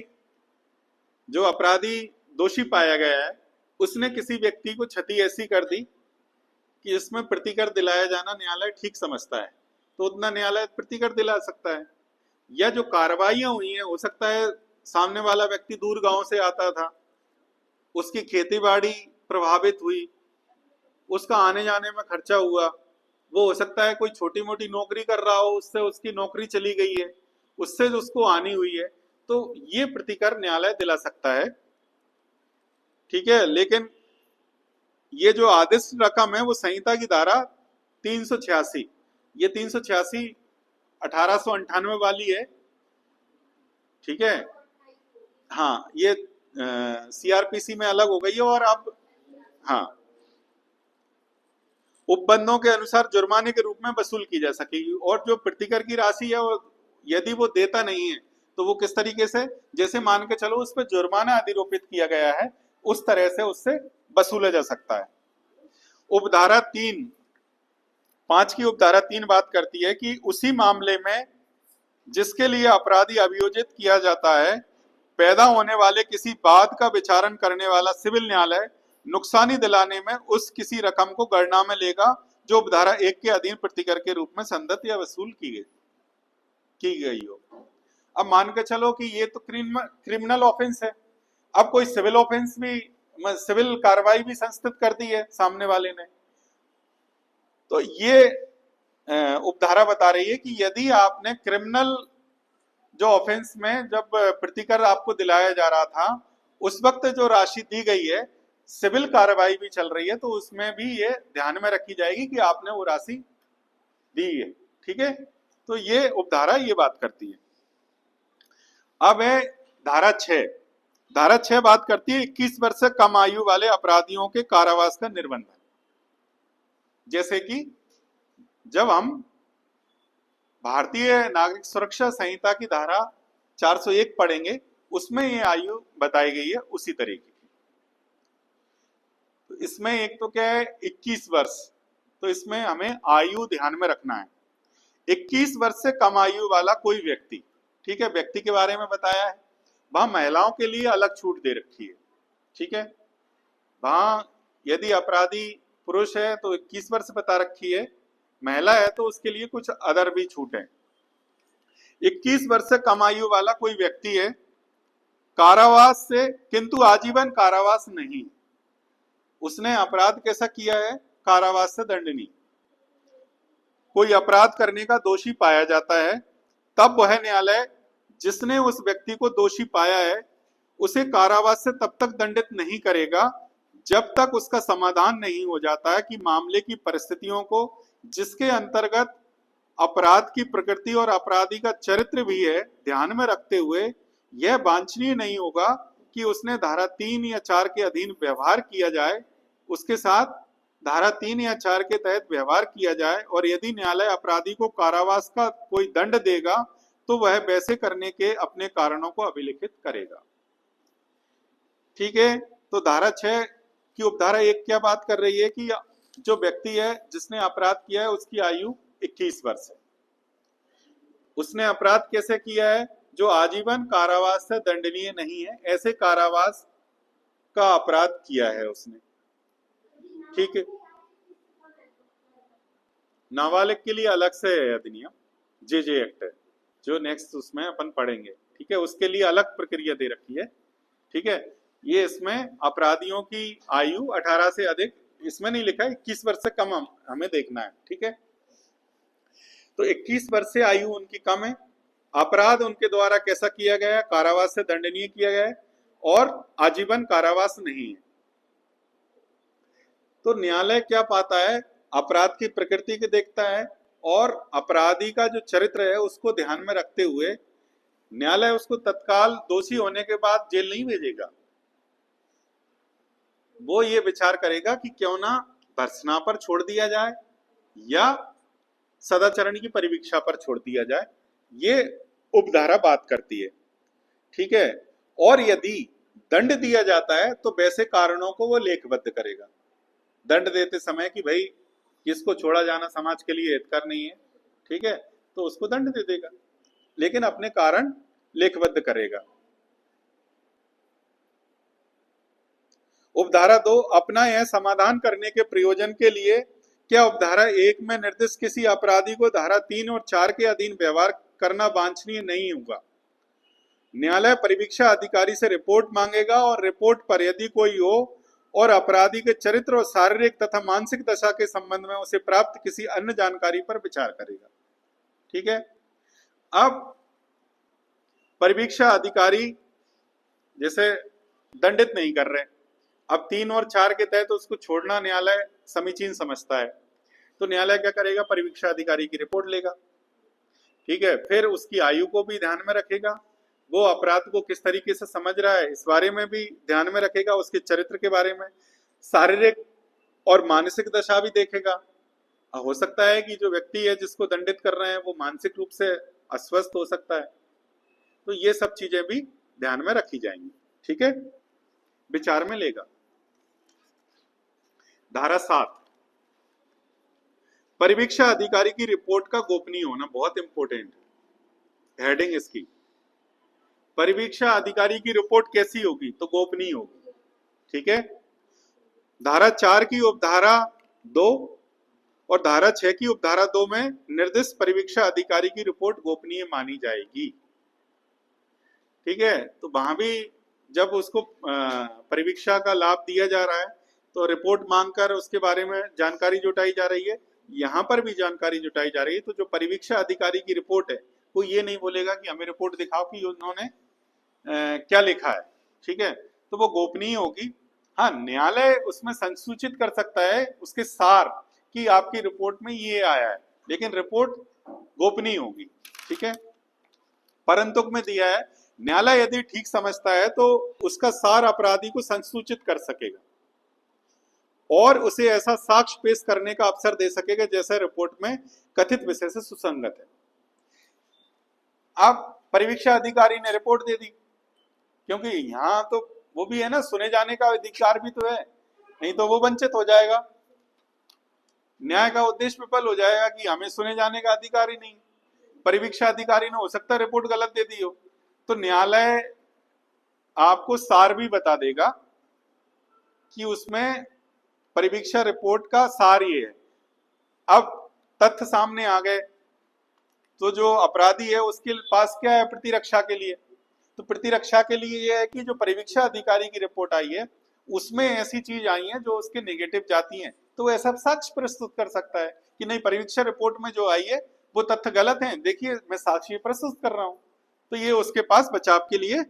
जो अपराधी दोषी पाया गया है उसने किसी व्यक्ति को क्षति ऐसी कर दी कि इसमें प्रतिकर दिलाया जाना न्यायालय ठीक समझता है, तो उतना न्यायालय प्रतिकर दिला सकता है। या जो कार्रवाइयां हुई हैं, हो सकता है सामने वाला व्यक्ति दूर गांव से आता था, उसकी खेती बाड़ी प्रभावित हुई, उसका आने जाने में खर्चा हुआ, वो हो सकता है कोई छोटी मोटी नौकरी कर रहा हो, उससे उसकी नौकरी चली गई है, उससे जो उसको हानि हुई है, तो ये प्रतिकर न्यायालय दिला सकता है। ठीक है, लेकिन ये जो आदिष्ट रकम है वो संहिता की धारा 386, ये 386 1898 वाली है। ठीक है, हाँ, ये सीआरपीसी में अलग हो गई है। और अब हाँ, उपबंधों के अनुसार जुर्माने के रूप में वसूल की जा सकेगी। और जो प्रतिकर की राशि है वो यदि वो देता नहीं है तो वो किस तरीके से, जैसे मान के चलो उस पर जुर्माना अधिरोपित किया गया है, उस तरह से उससे वसूला जा सकता है। उपधारा 5 की उपधारा 3 बात करती है कि उसी मामले में जिसके लिए अपराधी अभियोजित किया जाता है पैदा होने वाले किसी बात का विचारण करने वाला सिविल न्यायालय नुकसानी दिलाने में उस किसी रकम को गणना में लेगा जो उपधारा 1 के अधीन प्रतिकर के रूप में संदत्त या वसूल की गई हो। अब मान के चलो कि ये तो क्रिमिनल ऑफेंस है, अब कोई सिविल ऑफेंस भी, सिविल कार्रवाई भी संस्थित कर दी है सामने वाले ने, तो ये उपधारा बता रही है कि यदि आपने क्रिमिनल जो ऑफेंस में जब प्रतिकर आपको दिलाया जा रहा था उस वक्त जो राशि दी गई है, सिविल कार्रवाई भी चल रही है, तो उसमें भी ये ध्यान में रखी जाएगी कि आपने वो राशि दी है। ठीक है, तो ये उपधारा ये बात करती है। अब है धारा 6। धारा 6 बात करती है 21 वर्ष से कम आयु वाले अपराधियों के कारावास का निर्बंधन। जैसे कि जब हम भारतीय नागरिक सुरक्षा संहिता की धारा 401 पढ़ेंगे, उसमें ये आयु बताई गई है उसी तरीके की। तो इसमें एक तो क्या है 21 वर्ष, तो इसमें हमें आयु ध्यान में रखना है। 21 वर्ष से कम आयु वाला कोई व्यक्ति, ठीक है, व्यक्ति के बारे में बताया है। वहां महिलाओं के लिए अलग छूट दे रखी है। ठीक है, वहां यदि अपराधी पुरुष है तो 21 वर्ष बता रखी है, महिला है तो उसके लिए कुछ अदर भी छूट है। 21 वर्ष से कम आयु वाला कोई व्यक्ति है, कारावास से, किंतु आजीवन कारावास नहीं। उसने अपराध कैसा किया है, कारावास से दंडनीय। कोई अपराध करने का दोषी पाया जाता है, तब वह न्यायालय जिसने उस व्यक्ति को दोषी पाया है उसे कारावास से तब तक दंडित नहीं करेगा जब तक उसका समाधान नहीं हो जाता है कि मामले की परिस्थितियों को, जिसके अंतर्गत अपराध की प्रकृति और अपराधी का चरित्र भी है, ध्यान में रखते हुए यह वांछनीय नहीं होगा कि उसने धारा 3 या 4 के अधीन व्यवहार किया जाए, उसके साथ धारा 3 या 4 के तहत व्यवहार किया जाए, और यदि न्यायालय अपराधी को कारावास का कोई दंड देगा तो वह वैसे करने के अपने कारणों को अभिलिखित करेगा। ठीक है, तो धारा 6 की उपधारा 1 क्या बात कर रही है कि जो व्यक्ति है जिसने अपराध किया है उसकी आयु 21 वर्ष है। उसने अपराध कैसे किया है, जो आजीवन कारावास से दंडनीय नहीं है, ऐसे कारावास का अपराध किया है उसने। ठीक है, नाबालिग के लिए अलग से है अधिनियम, जे एक्ट है, जो नेक्स्ट उसमें अपन पढ़ेंगे। ठीक है, उसके लिए अलग प्रक्रिया दे रखी है। ठीक है, ये इसमें अपराधियों की आयु 18 से अधिक, इसमें नहीं लिखा है 21 वर्ष से कम हमें देखना है। ठीक है, तो 21 वर्ष से आयु उनकी कम है, अपराध उनके द्वारा कैसा किया गया, कारावास से दंडनीय किया गया है, और आजीवन कारावास नहीं है। तो न्यायालय क्या पाता है, अपराध की प्रकृति को देखता है और अपराधी का जो चरित्र है उसको ध्यान में रखते हुए न्यायालय उसको तत्काल दोषी होने के बाद जेल नहीं भेजेगा। वो ये विचार करेगा कि क्यों ना भर्त्सना पर छोड़ दिया जाए या सदाचरण की परिवीक्षा पर छोड़ दिया जाए, ये उपधारा बात करती है। ठीक है, और यदि दंड दिया जाता है तो वैसे कारणों को वो लेखबद्ध करेगा। दंड देते समय कि भाई किसको छोड़ा जाना समाज के लिए हितकर नहीं है, ठीक है, तो उसको दंड दे देगा, लेकिन अपने कारण लेखबद्ध करेगा। उपधारा 2, अपना यह समाधान करने के प्रयोजन के लिए क्या उपधारा 1 में निर्दिष्ट किसी अपराधी को धारा 3 और 4 के अधीन व्यवहार करना वांछनीय नहीं होगा। न्यायालय परिवीक्षा अधिकारी से रिपोर्ट मांगेगा और रिपोर्ट पर यदि कोई हो और अपराधी के चरित्र और शारीरिक तथा मानसिक दशा के संबंध में उसे प्राप्त किसी अन्य जानकारी पर विचार करेगा। ठीक है, अब परिवीक्षा अधिकारी जैसे दंडित नहीं कर रहे, अब 3 और 4 के तहत उसको छोड़ना न्यायालय समीचीन समझता है, तो न्यायालय क्या करेगा, परिवीक्षा अधिकारी की रिपोर्ट लेगा। ठीक है, फिर उसकी आयु को भी ध्यान में रखेगा, वो अपराध को किस तरीके से समझ रहा है इस बारे में भी ध्यान में रखेगा, उसके चरित्र के बारे में, शारीरिक और मानसिक दशा भी देखेगा। हो सकता है कि जो व्यक्ति है जिसको दंडित कर रहे हैं वो मानसिक रूप से अस्वस्थ हो सकता है, तो ये सब चीजें भी ध्यान में रखी जाएंगी। ठीक है, विचार में लेगा। धारा 7, परिवीक्षा अधिकारी की रिपोर्ट का गोपनीय होना बहुत इंपॉर्टेंट है। हेडिंग इसकी, परिवीक्षा अधिकारी की रिपोर्ट कैसी होगी, तो गोपनीय होगी। ठीक है, धारा 4 की उपधारा 2 और धारा 6 की उपधारा 2 में निर्दिष्ट परिवीक्षा अधिकारी की रिपोर्ट गोपनीय मानी जाएगी। ठीक है, तो वहां भी जब उसको परिवीक्षा का लाभ दिया जा रहा है तो रिपोर्ट मांगकर उसके बारे में जानकारी जुटाई जा रही है, यहाँ पर भी जानकारी जुटाई जा रही है। तो जो परिवीक्षा अधिकारी की रिपोर्ट है वो ये नहीं बोलेगा कि हमें रिपोर्ट दिखाओ कि उन्होंने क्या लिखा है। ठीक है, तो वो गोपनीय होगी। हाँ, न्यायालय उसमें संसूचित कर सकता है उसके सार कि आपकी रिपोर्ट में ये आया है, लेकिन रिपोर्ट गोपनीय होगी। ठीक है, परंतु में दिया है न्यायालय यदि ठीक समझता है तो उसका सार अपराधी को संसूचित कर सकेगा और उसे ऐसा साक्ष्य पेश करने का अवसर दे सकेगा जैसा रिपोर्ट में कथित विषय से सुसंगत है। अब परिवीक्षा अधिकारी ने रिपोर्ट दे दी, क्योंकि यहाँ तो वो भी है ना, सुने जाने का अधिकार भी तो है, नहीं तो वो वंचित हो जाएगा, न्याय का उद्देश्य विफल हो जाएगा कि हमें सुने जाने का अधिकार ही नहीं। परिवीक्षा अधिकारी ने हो सकता है रिपोर्ट गलत दे दी हो, तो न्यायालय आपको सार भी बता देगा कि उसमें परिवीक्षा रिपोर्ट का सार ये है। अब तथ्य सामने आ गए तो जो अपराधी है उसके पास क्या है प्रतिरक्षा के लिए, तो प्रतिरक्षा के लिए यह है कि जो परिवीक्षा अधिकारी की रिपोर्ट आई है उसमें ऐसी चीज आई है जो उसके नेगेटिव जाती हैं, तो वो ऐसा साक्ष्य प्रस्तुत कर सकता है कि नहीं, परिवीक्षा रिपोर्ट में जो आई है वो तथ्य गलत है, देखिए मैं साक्ष्य प्रस्तुत कर रहा हूं, तो ये उसके पास बचाव के लिए,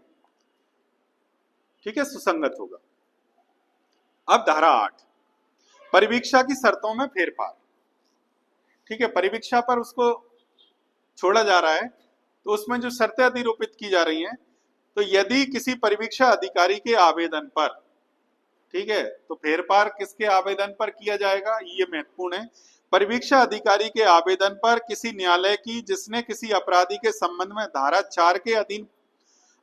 ठीक है, सुसंगत होगा। अब धारा 8, परिवीक्षा की शर्तों में फेरफार। ठीक है, परिवीक्षा पर उसको छोड़ा जा रहा है तो उसमें जो शर्तें अधिरोपित की जा रही हैं, तो यदि किसी परिवीक्षा अधिकारी के आवेदन पर, ठीक है, तो फेरफार किसके आवेदन पर किया जाएगा, ये महत्वपूर्ण है। परिवीक्षा अधिकारी के आवेदन पर किसी न्यायालय की जिसने किसी अपराधी के संबंध में धारा 4 के अधीन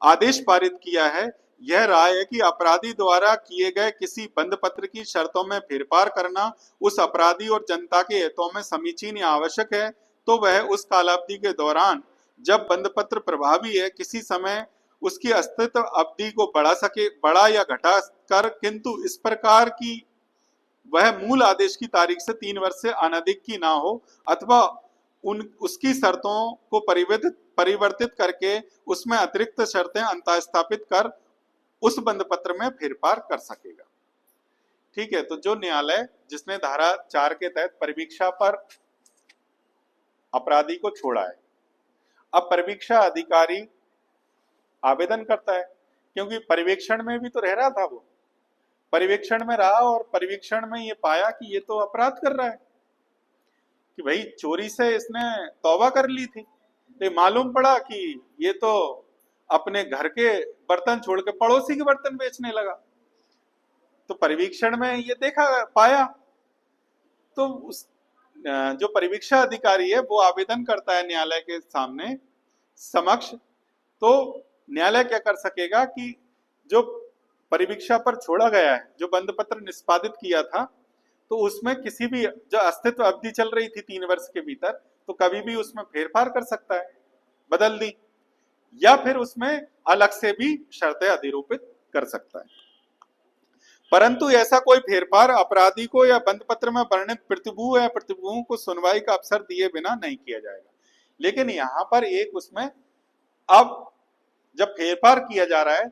आदेश पारित किया है, यह राय है कि अपराधी द्वारा किए गए किसी बंद पत्र की शर्तों में फेरफार करना उस अपराधी और जनता के हितों में समीचीन या आवश्यक है, तो वह उस कालावधि के दौरान जब बंद पत्र प्रभावी है किसी समय उसकी अस्तित्व अवधि को बढ़ा या घटा कर, किंतु इस प्रकार की वह मूल आदेश की तारीख से 3 वर्ष से अनधिक की ना हो, अथवा उसकी शर्तों को परिवर्तित करके उसमें अतिरिक्त शर्तें अंतःस्थापित कर उस बंद पत्र में फेरफार कर सकेगा। ठीक है, तो जो न्यायालय जिसने धारा 4 के तहत परिवीक्षा पर अपराधी को छोड़ा है, अब परिवीक्षा अधिकारी आवेदन करता है, क्योंकि परिवेक्षण में भी तो रह रहा था, वो परिवेक्षण में रहा और परिवेक्षण में ये पाया कि ये तो अपराध कर रहा है, कि भाई चोरी से इसने तौबा कर ली थी, तो मालूम पड़ा कि ये तो अपने घर के बर्तन छोड़ के पड़ोसी के बर्तन बेचने लगा, तो परिवीक्षण में ये देखा पाया, तो उस जो परिवीक्षा अधिकारी है वो आवेदन करता है न्यायालय के सामने समक्ष, तो न्यायालय क्या कर सकेगा कि जो परिवीक्षा पर छोड़ा गया है, जो बंद पत्र निष्पादित किया था, तो उसमें किसी भी जो अस्तित्व अवधि चल रही थी 3 वर्ष के भीतर, तो कभी भी उसमें फेरफार कर सकता है, बदल दी, या फिर उसमें अलग से भी शर्तें अधिरोपित कर सकता है। परंतु ऐसा कोई फेरफार अपराधी को या बंद पत्र में वर्णित प्रतिभू या प्रतिभुओं को सुनवाई का अवसर दिए बिना नहीं किया जाएगा। लेकिन यहाँ पर एक उसमें अब जब फेरफार किया जा रहा है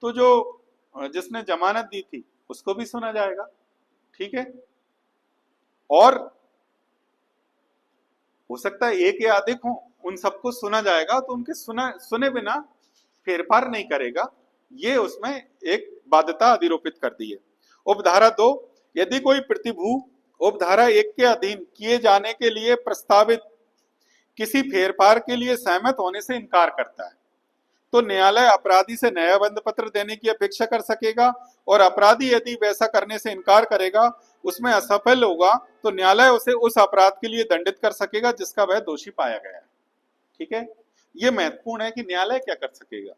तो जो जिसने जमानत दी थी उसको भी सुना जाएगा। ठीक है, और हो सकता है एक या अधिक हो, उन सबको सुना जाएगा, तो उनके सुने बिना फेरफार नहीं करेगा, ये उसमें एक बाध्यता अधिरोपित कर दी है। उपधारा 2, यदि कोई प्रतिभू उपधारा 1 के अधीन किए जाने के लिए प्रस्तावित किसी फेरफार के लिए सहमत होने से इनकार करता है, तो न्यायालय अपराधी से नया बंद पत्र देने की अपेक्षा कर सकेगा, और अपराधी यदि वैसा करने से इनकार करेगा, उसमें असफल होगा, तो न्यायालय उसे उस अपराध के लिए दंडित कर सकेगा जिसका वह दोषी पाया गया है। ठीक है, ये महत्वपूर्ण है कि न्यायालय क्या कर सकेगा।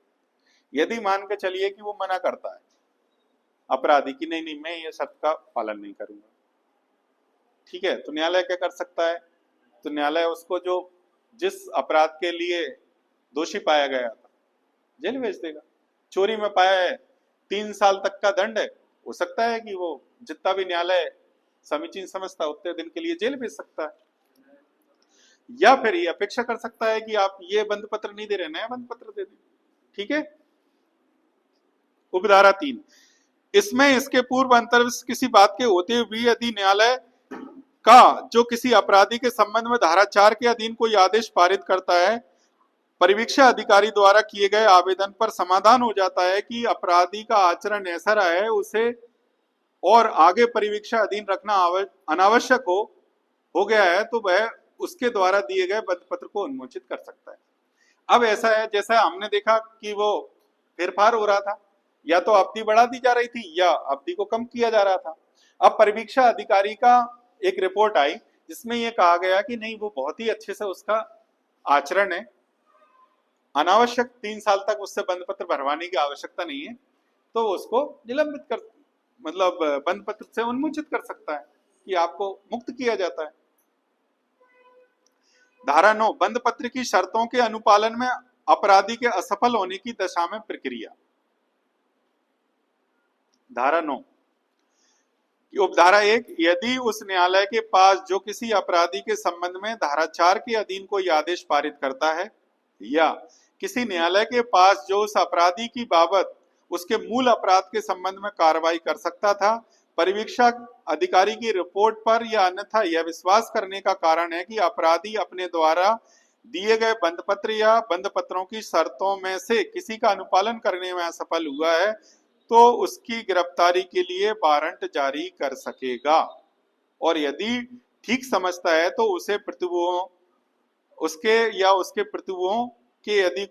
यदि मान के चलिए कि वो मना करता है अपराधी की, नहीं मैं ये शर्त का पालन नहीं करूंगा, ठीक है, तो न्यायालय क्या कर सकता है, तो न्यायालय उसको जो जिस अपराध के लिए दोषी पाया गया था जेल भेज देगा। चोरी में पाया है 3 साल तक का दंड है, हो सकता है कि वो जितना भी न्यायालय समीचीन समझता है उतने दिन के लिए जेल भेज सकता है, या फिर ये अपेक्षा कर सकता है कि आप ये बंद पत्र नहीं दे रहे, नया बंद पत्र दे दें। ठीक है, उपधारा 3, इसमें इसके पूर्व अंतर्विष्ट किसी बात के होते हुए यदि न्यायालय का जो किसी अपराधी के संबंध में धारा 4 के अधीन कोई आदेश पारित करता है, परिवीक्षा अधिकारी द्वारा किए गए आवेदन पर समाधान हो जाता है कि अपराधी का आचरण ऐसा रहा है उसे और आगे परिवीक्षा अधीन रखना अनावश्यक हो गया है, तो वह उसके द्वारा दिए गए बंद पत्र को उन्मोचित कर सकता है। अब ऐसा है, जैसा हमने देखा कि वो फेरफार हो रहा था, या तो अवधि बढ़ा दी जा रही थी या अवधि को कम किया जा रहा था। अब परिवीक्षा अधिकारी का एक रिपोर्ट आई जिसमें यह कहा गया कि नहीं, वो बहुत ही अच्छे से उसका आचरण है, अनावश्यक 3 साल तक उससे बंद पत्र भरवाने की आवश्यकता नहीं है, तो उसको निलंबित कर, मतलब बंद पत्र से उन्मोचित कर सकता है, कि आपको मुक्त किया जाता है। धारा 9, बंद पत्र की शर्तों के अनुपालन में अपराधी के असफल होने की दशा में प्रक्रिया। धारा 9 उपधारा 1, यदि उस न्यायालय के पास जो किसी अपराधी के संबंध में धारा 4 के अधीन कोई आदेश पारित करता है, या किसी न्यायालय के पास जो उस अपराधी की बाबत उसके मूल अपराध के संबंध में कार्रवाई कर सकता था, परिवीक्षा अधिकारी की रिपोर्ट पर या अन्यथा यह विश्वास करने का कारण है कि अपराधी अपने द्वारा दिए गए बंद पत्र या बंद पत्रों की शर्तों में से किसी का अनुपालन करने में असफल हुआ है, तो उसकी गिरफ्तारी के लिए वारंट जारी कर सकेगा। और यदि ठीक समझता है तो उसे प्रतिभुओं उसके या उसके प्रतिभुओं के यदि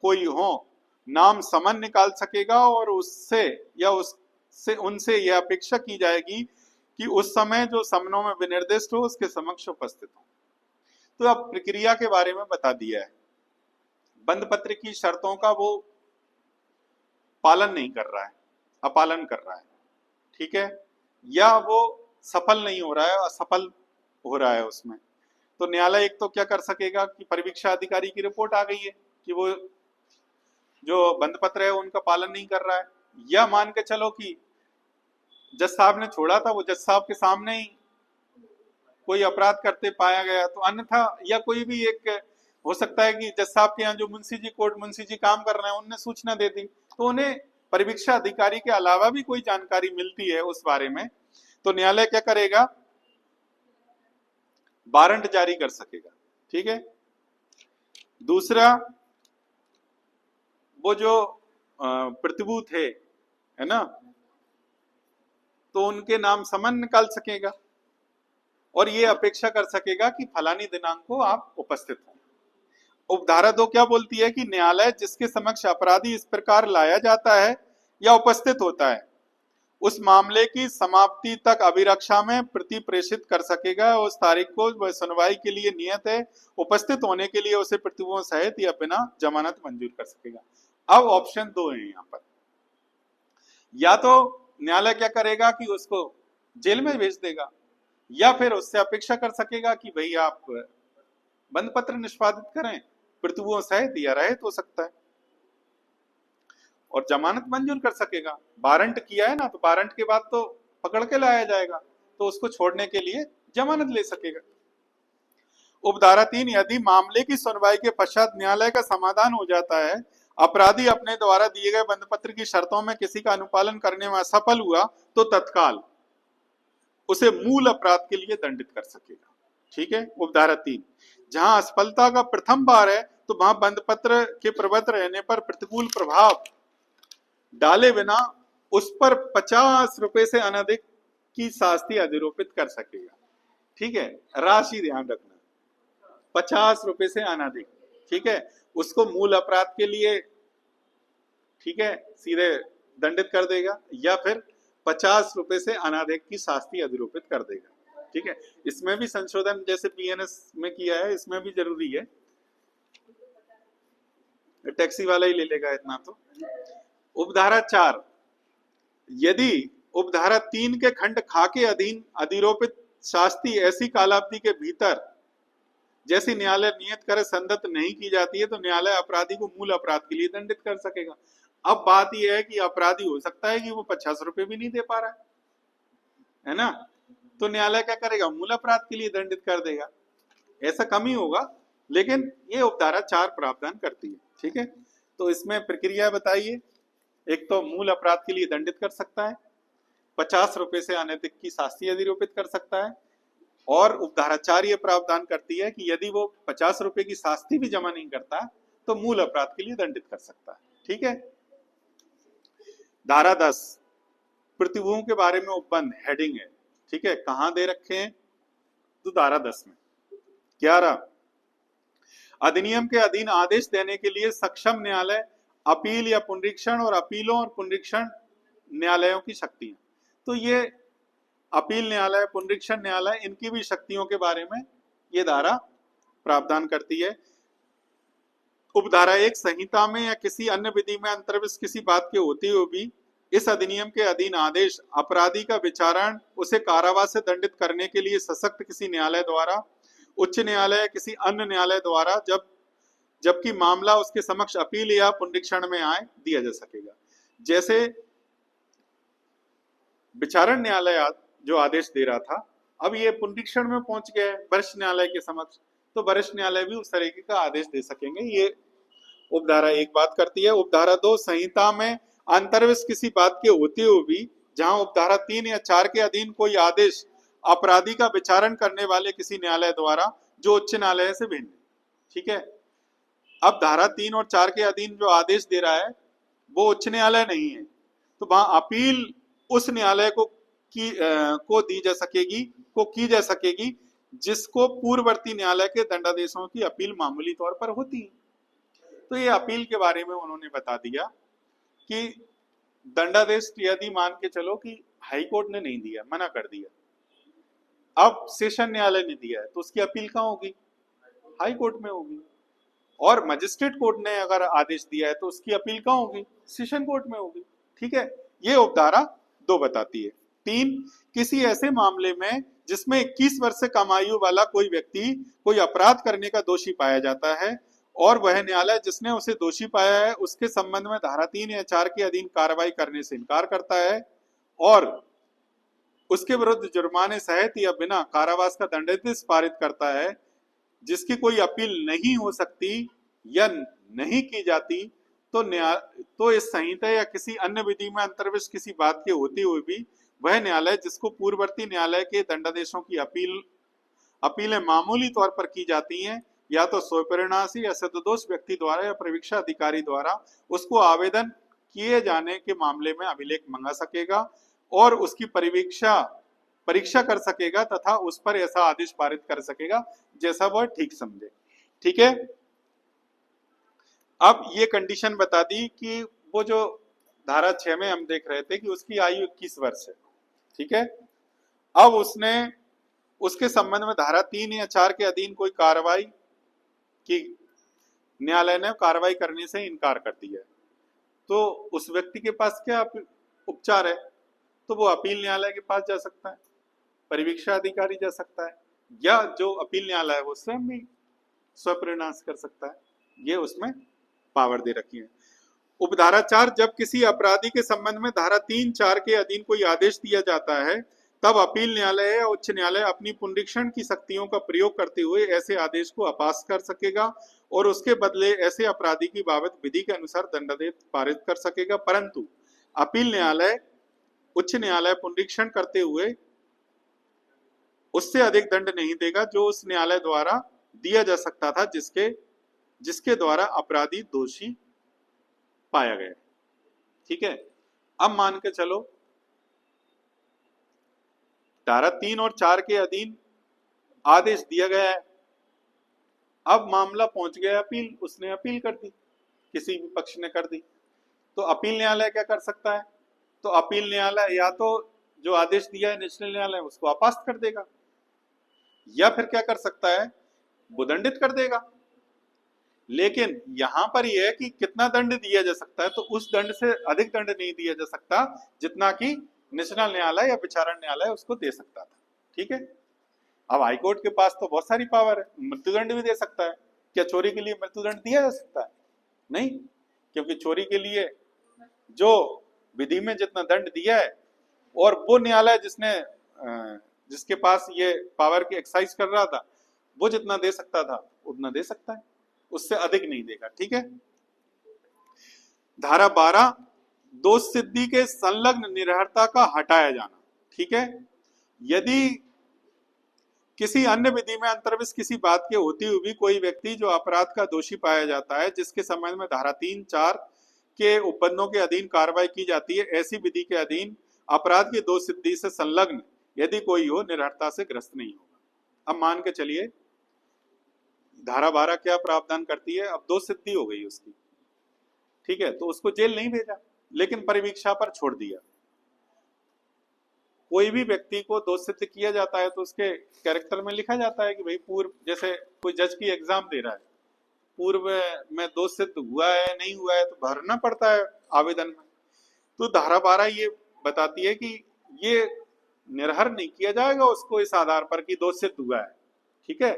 कोई हो नाम समन निकाल सकेगा, और उससे या उससे उनसे यह अपेक्षा की जाएगी कि उस समय जो समनों में विनिर्दिष्ट हो उसके समक्ष उपस्थित हो। तो अब प्रक्रिया के बारे में बता दिया है। बंद पत्र की शर्तों का वो पालन नहीं कर रहा है, अपालन कर रहा है, ठीक है, या वो सफल नहीं हो रहा है, असफल हो रहा है उसमें, तो न्यायालय एक तो क्या कर सकेगा कि परिवीक्षा अधिकारी की रिपोर्ट आ गई है कि वो जो बंद पत्र है उनका पालन नहीं कर रहा है, या मान के चलो कि जज साहब ने छोड़ा था, वो जज साहब के सामने ही कोई अपराध करते पाया गया, तो अन्यथा या कोई भी एक हो सकता है कि जज साहब के यहाँ जो मुंशी जी कोर्ट मुंशी जी काम कर रहे हैं उनने सूचना दे दी, तो उन्हें परिवीक्षा अधिकारी के अलावा भी कोई जानकारी मिलती है उस बारे में, तो न्यायालय क्या करेगा, वारंट जारी कर सकेगा। ठीक है। दूसरा, वो जो प्रतिभूत है ना, तो उनके नाम समन निकाल सकेगा और ये अपेक्षा कर सकेगा कि फलानी दिनांक को आप उपस्थित हो। उपधारा 2 क्या बोलती है कि न्यायालय जिसके समक्ष अपराधी इस प्रकार लाया जाता है या उपस्थित होता है, उस मामले की समाप्ति तक अभिरक्षा में प्रति प्रेषित कर सकेगा। उस तारीख को वह सुनवाई के लिए नियत है, उपस्थित होने के लिए उसे प्रतिभुओं सहित या बिना जमानत मंजूर कर सकेगा। अब ऑप्शन 2 है यहाँ पर, या तो न्यायालय क्या करेगा कि उसको जेल में भेज देगा, या फिर उससे अपेक्षा कर सकेगा कि भाई आप बंद पत्र निष्पादित करें, प्रतिभुओं सहित या रहित हो सकता है, और जमानत मंजूर कर सकेगा। वारंट किया है ना, तो वारंट के बाद तो पकड़ के लाया जाएगा, तो उसको छोड़ने के लिए जमानत ले सकेगा। उपधारा 3, यदि मामले की सुनवाई के पश्चात न्यायालय का समाधान हो जाता है, अपराधी अपने द्वारा दिए गए बंद पत्र की शर्तों में किसी का अनुपालन करने में असफल हुआ, तो तत्काल उसे मूल अपराध के लिए दंडित कर सकेगा। ठीक है। उपधारा 3, जहां असफलता का प्रथम बार है, तो वहां बंद पत्र के प्रबद्ध रहने पर प्रतिकूल प्रभाव डाले बिना उस पर 50 रुपए से अनधिक की शास्ति अधिरोपित कर सकेगा। ठीक है, राशि ध्यान रखना, 50 रुपए से अनधिक। ठीक है, उसको मूल अपराध के लिए, ठीक है, सीधे दंडित कर देगा, या फिर 50 रुपए से अनधिक की शास्ति अधिरोपित कर देगा। ठीक है, इसमें भी संशोधन जैसे पीएनएस में किया है, इसमें भी जरूरी है, टैक्सी वाला ही ले लेगा इतना तो। उपधारा 4, यदि उपधारा 3 के खंड खा के अधीन अधिरोपित शास्ति ऐसी कालावधि के भीतर जैसी न्यायालय नियत करे संदत नहीं की जाती है, तो न्यायालय अपराधी को मूल अपराध के लिए दंडित कर सकेगा। अब बात यह है कि अपराधी हो सकता है कि वो 50 रुपए भी नहीं दे पा रहा है ना, तो न्यायालय क्या करेगा, मूल अपराध के लिए दंडित कर देगा। ऐसा कम ही होगा, लेकिन ये उपधारा 4 प्रावधान करती है। ठीक है, तो इसमें प्रक्रिया बताइए। एक तो मूल अपराध के लिए दंडित कर सकता है, 50 रुपए से अनधिक की शास्ति अधिरोपित कर सकता है, और उपधारा 4 ये प्रावधान करती है कि यदि वो 50 रुपए की शास्ति भी जमा नहीं करता, तो मूल अपराध के लिए दंडित कर सकता है। ठीक है। धारा 10 प्रतिभूओं के बारे में उपबंध हेडिंग है। ठीक है, कहां दे रखे हैं? तो धारा 10 में 11 अधिनियम के अधीन आदेश देने के लिए सक्षम न्यायालय अपील या पुनरीक्षण और अपीलों और पुनरीक्षण न्यायालयों की शक्तियां। तो ये अपील न्यायालय, पुनरीक्षण न्यायालय, इनकी भी शक्तियों के बारे में ये धारा प्रावधान करती है। उपधारा 1 संहिता में या किसी अन्य विधि में अंतर्विष्ट किसी बात के होते हुए भी इस अधिनियम के अधीन आदेश अपराधी का विचारण उसे कारावास से दंडित करने के लिए सशक्त किसी न्यायालय द्वारा, उच्च न्यायालय या किसी अन्य न्यायालय द्वारा जबकि मामला उसके समक्ष अपील या पुनरीक्षण में आए दिया जा सकेगा। जैसे विचारण न्यायालय जो आदेश दे रहा था, अब ये पुनरीक्षण में पहुंच गया है वरिष्ठ न्यायालय के समक्ष, तो वरिष्ठ न्यायालय भी उस तरीके का आदेश दे सकेंगे। ये उपधारा 1 बात करती है। उपधारा 2 संहिता में अंतर्विष्ट किसी बात के होते हुए भी जहां उपधारा 3 या 4 के अधीन कोई आदेश अपराधी का विचारण करने वाले किसी न्यायालय द्वारा जो उच्च न्यायालय से भिन्न। ठीक है, अब धारा 3 और 4 के अधीन जो आदेश दे रहा है वो उच्च न्यायालय नहीं है, तो वहां अपील उस न्यायालय को की जा सकेगी जिसको पूर्ववर्ती न्यायालय के दंडादेशों की अपील मामूली तौर पर होती है। तो ये अपील के बारे में उन्होंने बता दिया कि दंडादेश यदि मान के चलो कि हाई कोर्ट ने नहीं दिया, मना कर दिया, अब सेशन न्यायालय ने दिया है, तो उसकी अपील कहाँ होगी? हाई कोर्ट में होगी। और मजिस्ट्रेट कोर्ट ने अगर आदेश दिया है तो उसकी अपील कहाँ होगी? सेशन कोर्ट में होगी। ठीक है, ये उपधारा 2 बताती है। 3 किसी ऐसे मामले में जिसमें 21 वर्ष से कम आयु वाला कोई व्यक्ति कोई अपराध करने का दोषी पाया जाता है और वह न्यायालय जिसने उसे दोषी पाया है उसके संबंध में धारा 3 या 4 के अधीन कार्रवाई करने से इनकार करता है और उसके विरुद्ध जुर्माने सहित या बिना कारावास का दंडादेश पारित करता है, जिसकी कोई अपील नहीं हो सकती या नहीं की जाती, तो इस संहिता या किसी अन्य विधि में अंतर्विष्ट किसी बात के होते हुए भी वह न्यायालय जिसको पूर्ववर्ती न्यायालय के दंडादेशों की अपीलें मामूली तौर पर की जाती हैं, या तो स्वपरिणाशी या सिद्धदोष व्यक्ति द्वारा या परिवीक्षा अधिकारी द्वारा उसको आवेदन किए जाने के मामले में अभिलेख मंगा सकेगा और उसकी परीक्षा कर सकेगा तथा उस पर ऐसा आदेश पारित कर सकेगा जैसा वह ठीक समझे। ठीक है, अब ये कंडीशन बता दी कि वो जो धारा 6 में हम देख रहे थे कि उसकी आयु 21 वर्ष है। ठीक है, अब उसके संबंध में धारा 3 या 4 के अधीन कोई कार्रवाई की न्यायालय ने कार्रवाई करने से इनकार कर दिया है, तो उस व्यक्ति के पास क्या उपचार है? तो वो अपील न्यायालय के पास जा सकता है, परिवीक्षा अधिकारी जा सकता है, या जो अपील न्यायालय है वो स्वयं भी स्वपरिणाश कर सकता है। ये उसमें पावर दे रखी है। उपधारा 4 जब किसी अपराधी के संबंध में धारा 3, 4 के अधीन कोई आदेश दिया जाता है तब अपील न्यायालय या उच्च न्यायालय अपनी पुनरीक्षण की शक्तियों का प्रयोग करते हुए ऐसे आदेश को अपास कर सकेगा और उसके बदले ऐसे अपराधी की बाबत विधि के अनुसार दंडादेश पारित कर सकेगा, परंतु अपील न्यायालय, उच्च न्यायालय पुनरीक्षण करते हुए उससे अधिक दंड नहीं देगा जो उस न्यायालय द्वारा दिया जा सकता था जिसके द्वारा अपराधी दोषी पाया गया। ठीक है, अब मान के चलो धारा 3 और 4 के अधीन आदेश दिया गया है, अब मामला पहुंच गया अपील, उसने अपील कर दी, किसी भी पक्ष ने कर दी, तो अपील न्यायालय क्या कर सकता है? तो अपील न्यायालय या तो जो आदेश दिया है नेशनल न्यायालय उसको अपास्त कर देगा, या फिर क्या कर सकता है? वो दंडित कर देगा। लेकिन यहां पर यह है कि कितना दंड दिया जा सकता है, तो उस दंड से अधिक दंड नहीं दिया जा सकता जितना कि नेशनल न्यायालय या विचारण न्यायालय उसको दे सकता था। ठीक है, अब हाईकोर्ट के पास तो बहुत सारी पावर है, मृत्युदंड भी दे सकता है। क्या चोरी के लिए मृत्युदंड दिया जा सकता है? नहीं, क्योंकि चोरी के लिए जो विधि में जितना दंड दिया है और वो न्यायालय जिसके पास ये पावर की एक्सरसाइज कर रहा था वो जितना दे सकता था उतना दे सकता है, उससे अधिक नहीं देगा। ठीक है, धारा 12 दोष सिद्धि के संलग्न निरर्हता का हटाया जाना। ठीक है, यदि किसी अन्य विधि में अंतर्विष्ट किसी बात के होते हुए भी कोई व्यक्ति जो अपराध का दोषी पाया जाता है, जिसके संबंध में धारा 3-4 के उपबंधों के अधीन कार्रवाई की जाती है, ऐसी विधि के अधीन अपराध की दोष सिद्धि से संलग्न यदि कोई हो, निर्हरता से ग्रस्त नहीं होगा। अब मान के चलिए धारा 12 क्या प्रावधान करती है, अब दोष सिद्धि हो गई उसकी, ठीक है, तो उसको जेल नहीं भेजा, लेकिन परिवीक्षा पर छोड़ दिया। कोई भी व्यक्ति को दोष सिद्ध किया जाता है तो उसके कैरेक्टर में लिखा जाता है कि भाई पूर्व, जैसे कोई जज की एग्जाम दे रहा है, पूर्व में दोष सिद्ध हुआ है नहीं हुआ है तो भरना पड़ता है आवेदन में। तो धारा 12 ये बताती है कि ये निर्हर नहीं किया जाएगा उसको इस आधार पर कि दोष सिद्ध हुआ है, ठीक है।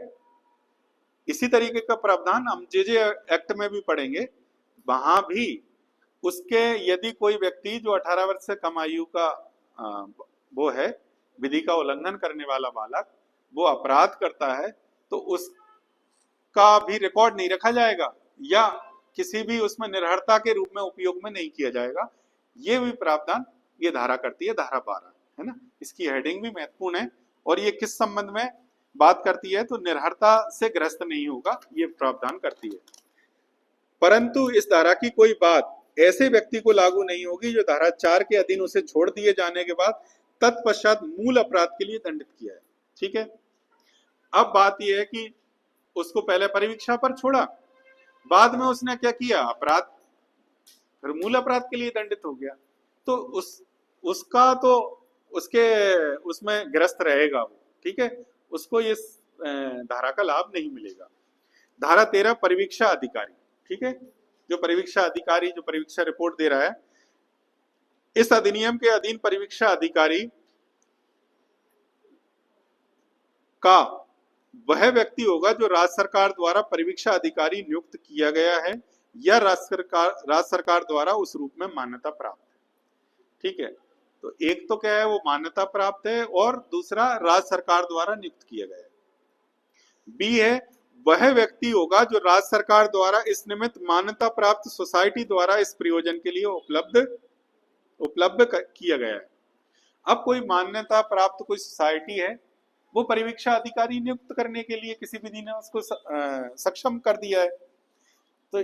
इसी तरीके का प्रावधान हम जे एक्ट में भी पढ़ेंगे, वहां भी उसके यदि कोई व्यक्ति जो 18 वर्ष से कम आयु का वो है, विधि का उल्लंघन करने वाला बालक, वो अपराध करता है तो उसका भी रिकॉर्ड नहीं रखा जाएगा या किसी भी उसमें निर्हरता के रूप में उपयोग में नहीं किया जाएगा। ये भी प्रावधान ये धारा करती है, धारा 12, है ना। इसकी हेडिंग भी महत्वपूर्ण है और ये किस संबंध में बात करती है, तो निर्हरता से ग्रस्त नहीं होगा, ये प्रावधान करती है। परंतु इस धारा की कोई बात ऐसे व्यक्ति को लागू नहीं होगी जो धारा 4 के अधीन उसे छोड़ दिए जाने के बाद तत्पश्चात मूल अपराध के लिए दंडित किया है, ठीक है। अब बात यह है कि उसको पहले परिवीक्षा पर छोड़ा, बाद में उसने क्या किया, अपराध, फिर मूल अपराध के लिए दंडित हो गया, तो उसका तो उसके उसमें ग्रस्त रहेगा वो, ठीक है, उसको इस धारा का लाभ नहीं मिलेगा। धारा 13 परिवीक्षा अधिकारी, ठीक है, जो परिवीक्षा अधिकारी जो परिवीक्षा रिपोर्ट दे रहा है, इस अधिनियम के अधीन परिवीक्षा अधिकारी का वह व्यक्ति होगा जो राज्य सरकार द्वारा परिवीक्षा अधिकारी नियुक्त किया गया है या राज्य सरकार द्वारा उस रूप में मान्यता प्राप्त है, ठीक है। तो एक तो क्या है, वो मान्यता प्राप्त है, और दूसरा राज्य सरकार द्वारा नियुक्त किया गया है। बी है, वह व्यक्ति होगा जो राज्य सरकार द्वारा इस निमित्त मान्यता प्राप्त सोसाइटी द्वारा इस प्रयोजन के लिए उपलब्ध किया गया है। अब कोई मान्यता प्राप्त कोई सोसाइटी है, वो परिवीक्षा अधिकारी नियुक्त करने के लिए किसी विधि ने उसको सक्षम कर दिया है, तो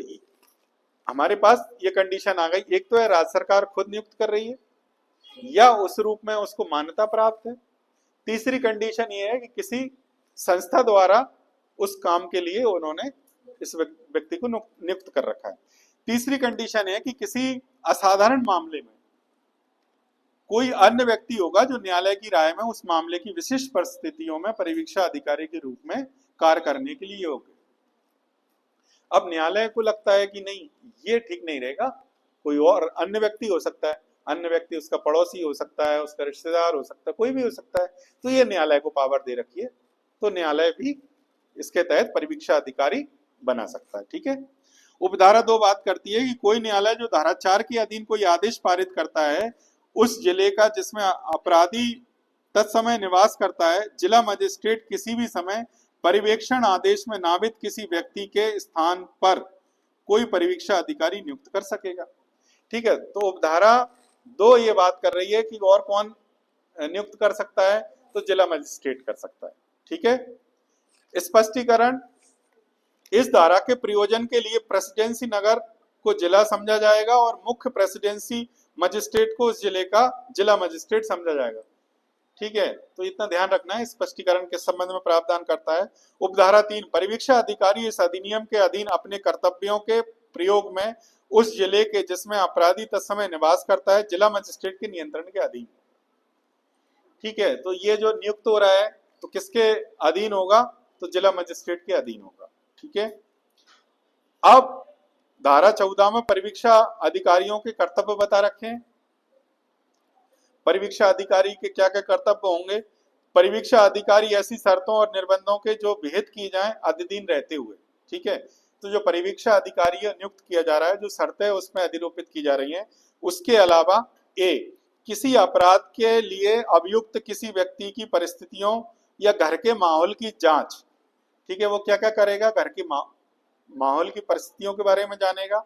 हमारे पास ये कंडीशन आ गई, एक तो है राज्य सरकार खुद नियुक्त कर रही है या उस रूप में उसको मान्यता प्राप्त है। तीसरी कंडीशन ये है कि किसी संस्था द्वारा उस काम के लिए उन्होंने इस व्यक्ति को नियुक्त कर रखा है। तीसरी कंडीशन है कि किसी असाधारण मामले में कोई अन्य व्यक्ति होगा जो न्यायालय की राय में उस मामले की विशिष्ट परिस्थितियों में परिवीक्षा अधिकारी के रूप में कार्य करने के लिए योग्य। अब न्यायालय को लगता है कि नहीं, ये ठीक नहीं रहेगा, कोई और अन्य व्यक्ति हो सकता है, अन्य व्यक्ति उसका पड़ोसी हो सकता है, उसका रिश्तेदार हो सकता है, कोई भी हो सकता है, तो ये न्यायालय को पावर दे रखी है, तो न्यायालय भी इसके तहत परिवीक्षा अधिकारी बना सकता है, ठीक है। उपधारा 2 बात करती है कि कोई न्यायालय जो धारा 4 के अधीन कोई आदेश पारित करता है, उस जिले का जिसमें अपराधी तत्समय निवास करता है, जिला मजिस्ट्रेट किसी भी समय परिवेक्षण आदेश में नामित किसी व्यक्ति के स्थान पर कोई परिवीक्षा अधिकारी नियुक्त कर सकेगा, ठीक है। तो उपधारा 2 ये बात कर रही है कि और कौन नियुक्त कर सकता है, तो जिला मजिस्ट्रेट कर सकता है, ठीक है। स्पष्टीकरण, इस धारा के प्रयोजन के लिए प्रेसिडेंसी नगर को जिला समझा जाएगा और मुख्य प्रेसिडेंसी मजिस्ट्रेट को उस जिले का जिला मजिस्ट्रेट समझा जाएगा, ठीक है। तो इतना ध्यान रखना है, स्पष्टीकरण के संबंध में प्रावधान करता है। उपधारा 3, परिवीक्षा अधिकारी इस अधिनियम के अधीन अपने कर्तव्यों के प्रयोग में उस जिले के जिसमें अपराधी तत्समय निवास करता है जिला मजिस्ट्रेट के नियंत्रण के अधीन, ठीक है। तो ये जो नियुक्त हो रहा है तो किसके अधीन होगा, तो जिला मजिस्ट्रेट के अधीन होगा, ठीक है। अब धारा 14 में परिवीक्षा अधिकारियों के कर्तव्य बता रखे हैं। परिवीक्षा अधिकारी के क्या क्या कर्तव्य होंगे। परिवीक्षा अधिकारी ऐसी शर्तों और निर्बंधों के जो विहित किए जाएं अधिधीन रहते हुए, ठीक है। तो जो परिवीक्षा अधिकारी नियुक्त किया जा रहा है, जो शर्तें उसमें अधिरोपित की जा रही हैं, उसके अलावा ए, किसी अपराध के लिए अभियुक्त किसी व्यक्ति की परिस्थितियों या घर के माहौल की जांच, ठीक है। वो क्या क्या करेगा, घर की माहौल की परिस्थितियों के बारे में जानेगा,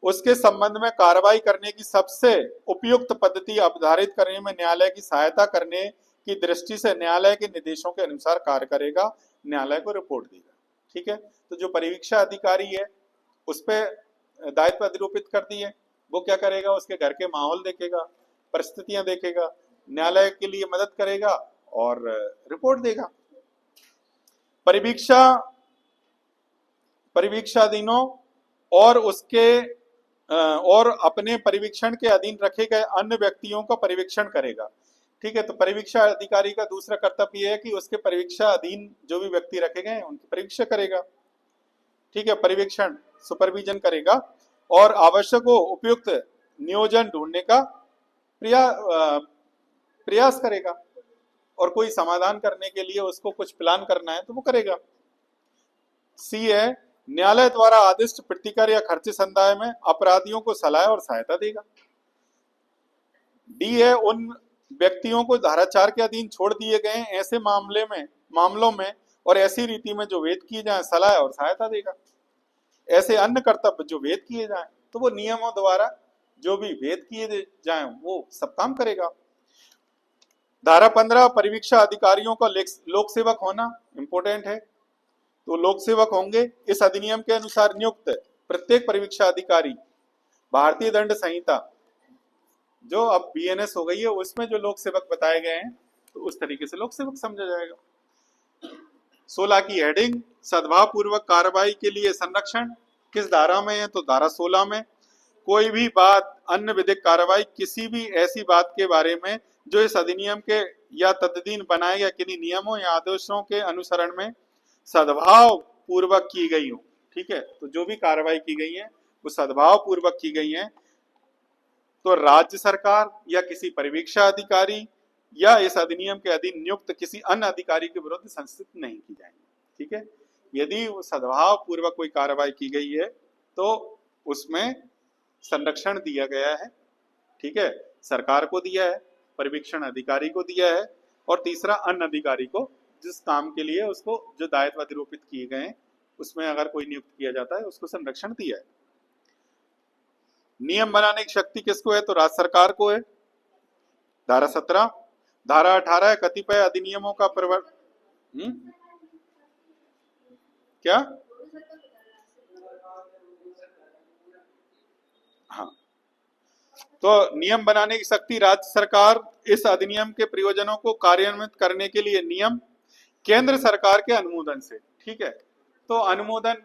उसके संबंध में कार्रवाई करने की सबसे उपयुक्त पद्धति अवधारित करने में न्यायालय की सहायता करने की दृष्टि से न्यायालय के निर्देशों के अनुसार कार्य करेगा, न्यायालय को रिपोर्ट देगा। ठीक है, तो जो परिवीक्षा अधिकारी है उस पर दायित्व अधिरोपित कर दिए, वो क्या करेगा, उसके घर के माहौल देखेगा, परिस्थितियां देखेगा, न्यायालय के लिए मदद करेगा और रिपोर्ट देगा। परिवीक्षाधीनों और उसके और अपने परिवीक्षण के अधीन रखे गए अन्य व्यक्तियों का परिवीक्षण करेगा। ठीक है, तो परिवीक्षा अधिकारी का दूसरा कर्तव्य यह है कि उसके परिवीक्षा अधीन जो भी व्यक्ति रखे गए हैं उनकी परीक्षा करेगा। ठीक है, परिवीक्षण सुपरविजन करेगा और आवश्यक हो उपयुक्त नियोजन ढूंढने का प्रयास करेगा, और कोई समाधान करने के लिए उसको कुछ प्लान करना है तो वो करेगा। सी है, न्यायालय द्वारा आदिष्ट प्रतिकर या खर्च संदाय में अपराधियों को सलाह और सहायता देगा। डी है, उन व्यक्तियों को धारा 4 के अधीन छोड़ दिए गए ऐसे मामलों में और ऐसी रीति में जो वेद किए जाए सलाह और सहायता देगा। ऐसे अन्य कर्तव्य जो वेद किए जाए तो वो नियमों द्वारा जो भी वेद किए जाए वो सब काम करेगा। धारा 15, परिवीक्षा अधिकारियों का लोक सेवक होना इंपोर्टेंट है, तो लोक सेवक होंगे। इस अधिनियम के अनुसार नियुक्त प्रत्येक परिवीक्षा अधिकारी भारतीय दंड संहिता जो अब बीएनएस हो गई है उसमें जो लोक सेवक बताए गए हैं तो उस तरीके से लोक सेवक समझा जाएगा। 16 की हेडिंग, सद्भाव पूर्वक कार्रवाई के लिए संरक्षण किस धारा में है, तो धारा 16 में। कोई भी बात, अन्य विधिक कार्रवाई, किसी भी ऐसी बात के बारे में जो इस अधिनियम के या तददीन बनाए गए किन्हीं नियमों या आदेशों के अनुसरण में सद्भाव पूर्वक की गई हो। ठीक है, तो जो भी कार्रवाई की गई है वो सद्भाव पूर्वक की गई है, तो राज्य सरकार या किसी परिवीक्षा अधिकारी या इस अधिनियम के अधीन नियुक्त किसी अन्य अधिकारी के विरुद्ध संस्थित नहीं की जाएंगी। ठीक है, यदि वो सद्भाव पूर्वक कोई कार्रवाई की गई है तो उसमें संरक्षण दिया गया है। ठीक है, सरकार को दिया है, परिवीक्षण अधिकारी को दिया है, और तीसरा अन्य अधिकारी को जिस काम के लिए उसको जो दायित्व अधिरोपित किए गए हैं उसमें अगर कोई नियुक्त किया जाता है उसको संरक्षण दिया है। नियम बनाने की शक्ति किसको है, तो राज्य सरकार को है, धारा 17। धारा 18, कतिपय अधिनियमों का क्या, हाँ, तो नियम बनाने की शक्ति राज्य सरकार इस अधिनियम के प्रयोजनों को कार्यान्वित करने के लिए नियम केंद्र सरकार के अनुमोदन से। ठीक है, तो अनुमोदन,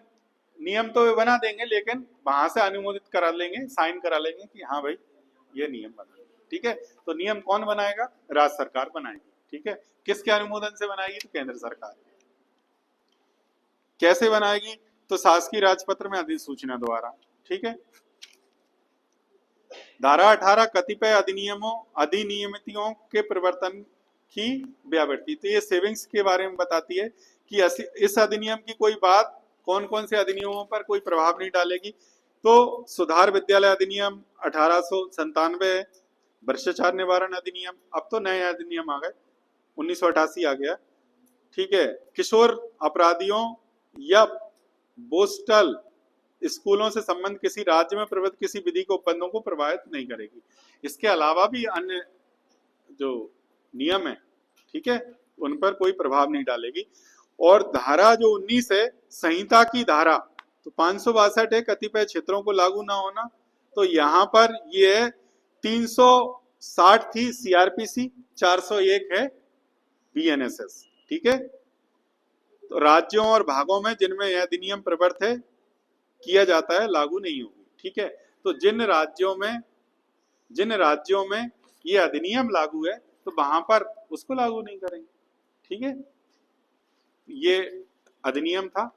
नियम तो वे बना देंगे लेकिन वहां से अनुमोदित करा लेंगे, साइन करा लेंगे कि हाँ भाई ये नियम बना। ठीक है, तो नियम कौन बनाएगा, राज्य सरकार बनाएगी। ठीक है, किसके अनुमोदन से बनाएगी, तो केंद्र सरकार। कैसे बनाएगी, तो शासकीय राजपत्र में अधिसूचना द्वारा। ठीक है, धारा 18, कतिपय अधिनियमितियों के प्रवर्तन की व्यावृत्ति, तो ये सेविंग्स के बारे में बताती है कि इस अधिनियम की कोई बात कौन कौन से अधिनियमों पर कोई प्रभाव नहीं डालेगी। तो सुधार विद्यालय अधिनियम 1897, भ्रष्टाचार निवारण अधिनियम, अब तो नए अधिनियम आ गए, 1988 आ गया। ठीक है, किशोर अपराधियों या पोस्टल स्कूलों से संबंध किसी राज्य में प्रवृत्त किसी विधि के उपबंधों को प्रभावित नहीं करेगी। इसके अलावा भी अन्य जो नियम है, ठीक है, उन पर कोई प्रभाव नहीं डालेगी। और धारा जो 19 है संहिता की धारा, तो 562 है कतिपय क्षेत्रों को लागू ना होना, तो यहाँ पर ये 360 थी सीआरपीसी, 401 है बीएनएसएस। ठीक है, तो राज्यों और भागों में जिनमें यह अधिनियम प्रवृत्त है किया जाता है लागू नहीं होगी। ठीक है, तो जिन राज्यों में ये अधिनियम लागू है तो वहां पर उसको लागू नहीं करेंगे। ठीक है, ये अधिनियम था।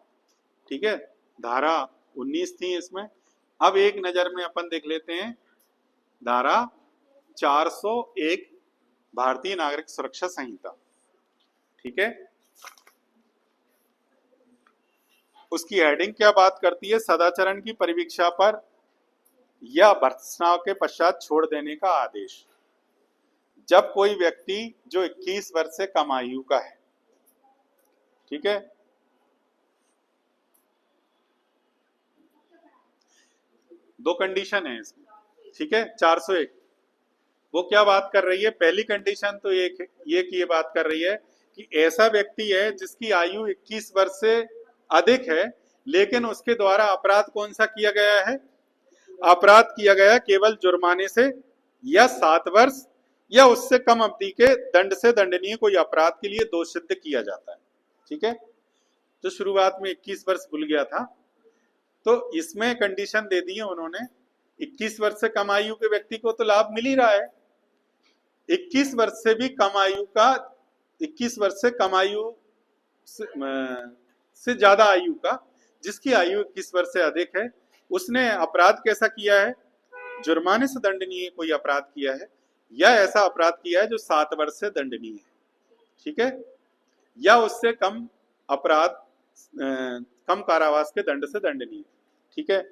ठीक है, धारा 19 थी इसमें। अब एक नजर में अपन देख लेते हैं धारा 401 भारतीय नागरिक सुरक्षा संहिता। ठीक है, उसकी हेडिंग क्या बात करती है, सदाचरण की परिवीक्षा पर या भर्त्सना के पश्चात छोड़ देने का आदेश। जब कोई व्यक्ति जो 21 वर्ष से कम आयु का है, ठीक है, दो कंडीशन है इसमें। ठीक है, 401 वो क्या बात कर रही है, पहली कंडीशन तो ये बात कर रही है कि ऐसा व्यक्ति है जिसकी आयु 21 वर्ष से अधिक है, लेकिन उसके द्वारा अपराध कौन सा किया गया है, अपराध किया गया केवल जुर्माने से या 7 वर्ष या उससे कम अवधि के दंड से दंडनीय कोई अपराध के लिए दोष सिद्ध किया जाता है। ठीक है, तो शुरुआत में 21 वर्ष भूल गया था, तो इसमें कंडीशन दे दी है उन्होंने, 21 वर्ष से कम आयु के व्यक्ति को तो लाभ मिल ही रहा है, 21 वर्ष से भी कम आयु का, 21 वर्ष से कम आयु से ज्यादा आयु का, जिसकी आयु 21 वर्ष से अधिक है, उसने अपराध कैसा किया है, जुर्माने से दंडनीय कोई अपराध किया है, या ऐसा अपराध किया है जो 7 वर्ष से दंडनीय है, ठीक है, या उससे कम अपराध कम कारावास के दंड से दंडनीय, ठीक है,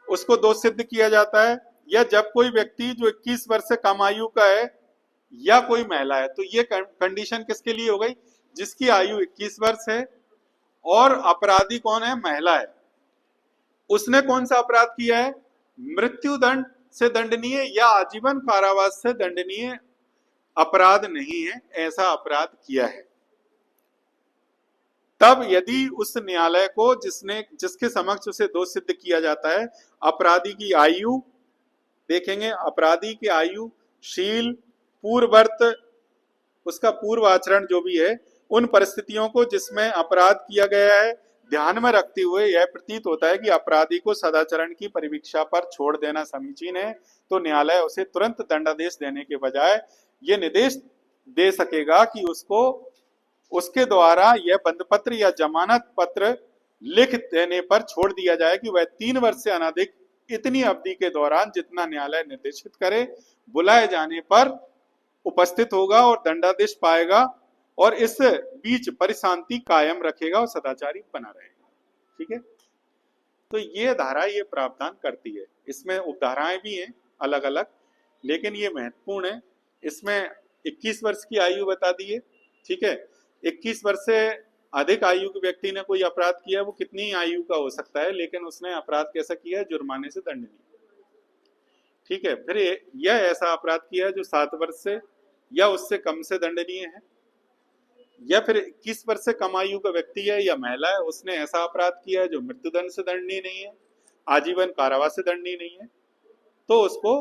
उसको दोष सिद्ध किया जाता है। या जब कोई व्यक्ति जो 21 वर्ष से कम आयु का है या कोई महिला है, तो ये कंडीशन किसके लिए हो गई, जिसकी आयु 21 वर्ष है और अपराधी कौन है, महिला है, उसने कौन सा अपराध किया है, मृत्यु दंड से दंडनीय या आजीवन कारावास से दंडनीय अपराध नहीं है, ऐसा अपराध किया है। तब यदि उस न्यायालय को जिसके समक्ष उसे दोष सिद्ध किया जाता है, अपराधी की आयु देखेंगे, अपराधी की आयु, शील, पूर्ववर्त, उसका पूर्व आचरण जो भी है, उन परिस्थितियों को जिसमें अपराध किया गया है ध्यान में रखते हुए यह प्रतीत होता है कि अपराधी को सदाचरण की परिवीक्षा पर छोड़ देना समीचीन है, तो न्यायालय उसे तुरंत दंडादेश देने के बजाय ये निर्देश दे सकेगा कि उसको उसके द्वारा यह बंधपत्र या जमानत पत्र लिख देने पर छोड़ दिया जाए कि वह 3 वर्ष से अनधिक इतनी अवधि के दौरान जितना न्यायालय निर्देशित करे बुलाए जाने पर उपस्थित होगा और दंडादेश पाएगा और इस बीच परिशांति कायम रखेगा और सदाचारी बना रहेगा। ठीक है, तो ये धारा ये प्रावधान करती है, इसमें उपधाराएं भी हैं अलग अलग, लेकिन ये महत्वपूर्ण है। इसमें 21 वर्ष की आयु बता दी है, ठीक है, 21 वर्ष से अधिक आयु के व्यक्ति ने कोई अपराध किया, वो कितनी आयु का हो सकता है, लेकिन उसने अपराध कैसा किया है, जुर्माने से दंडनीय, ठीक है। फिर यह ऐसा अपराध किया है जो 7 वर्ष से या उससे कम से दंडनीय है, या फिर 21 वर्ष से कम आयु का व्यक्ति है या महिला है, उसने ऐसा अपराध किया है जो मृत्युदंड से दंडनीय नहीं है, आजीवन कारावास से दंडनीय नहीं है, तो उसको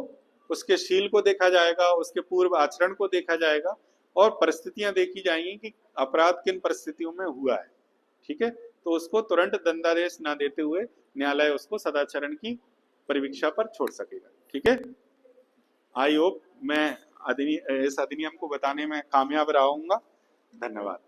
उसके शील को देखा जाएगा, उसके पूर्व आचरण को देखा जाएगा और परिस्थितियां देखी जाएंगी कि अपराध किन परिस्थितियों में हुआ है, ठीक है। तो उसको तुरंत दंडादेश ना देते हुए न्यायालय उसको सदाचरण की परिवीक्षा पर छोड़ सकेगा, ठीक है। आई होप मैं इस अधिनियम को बताने में कामयाब रहूंगा। धन्यवाद।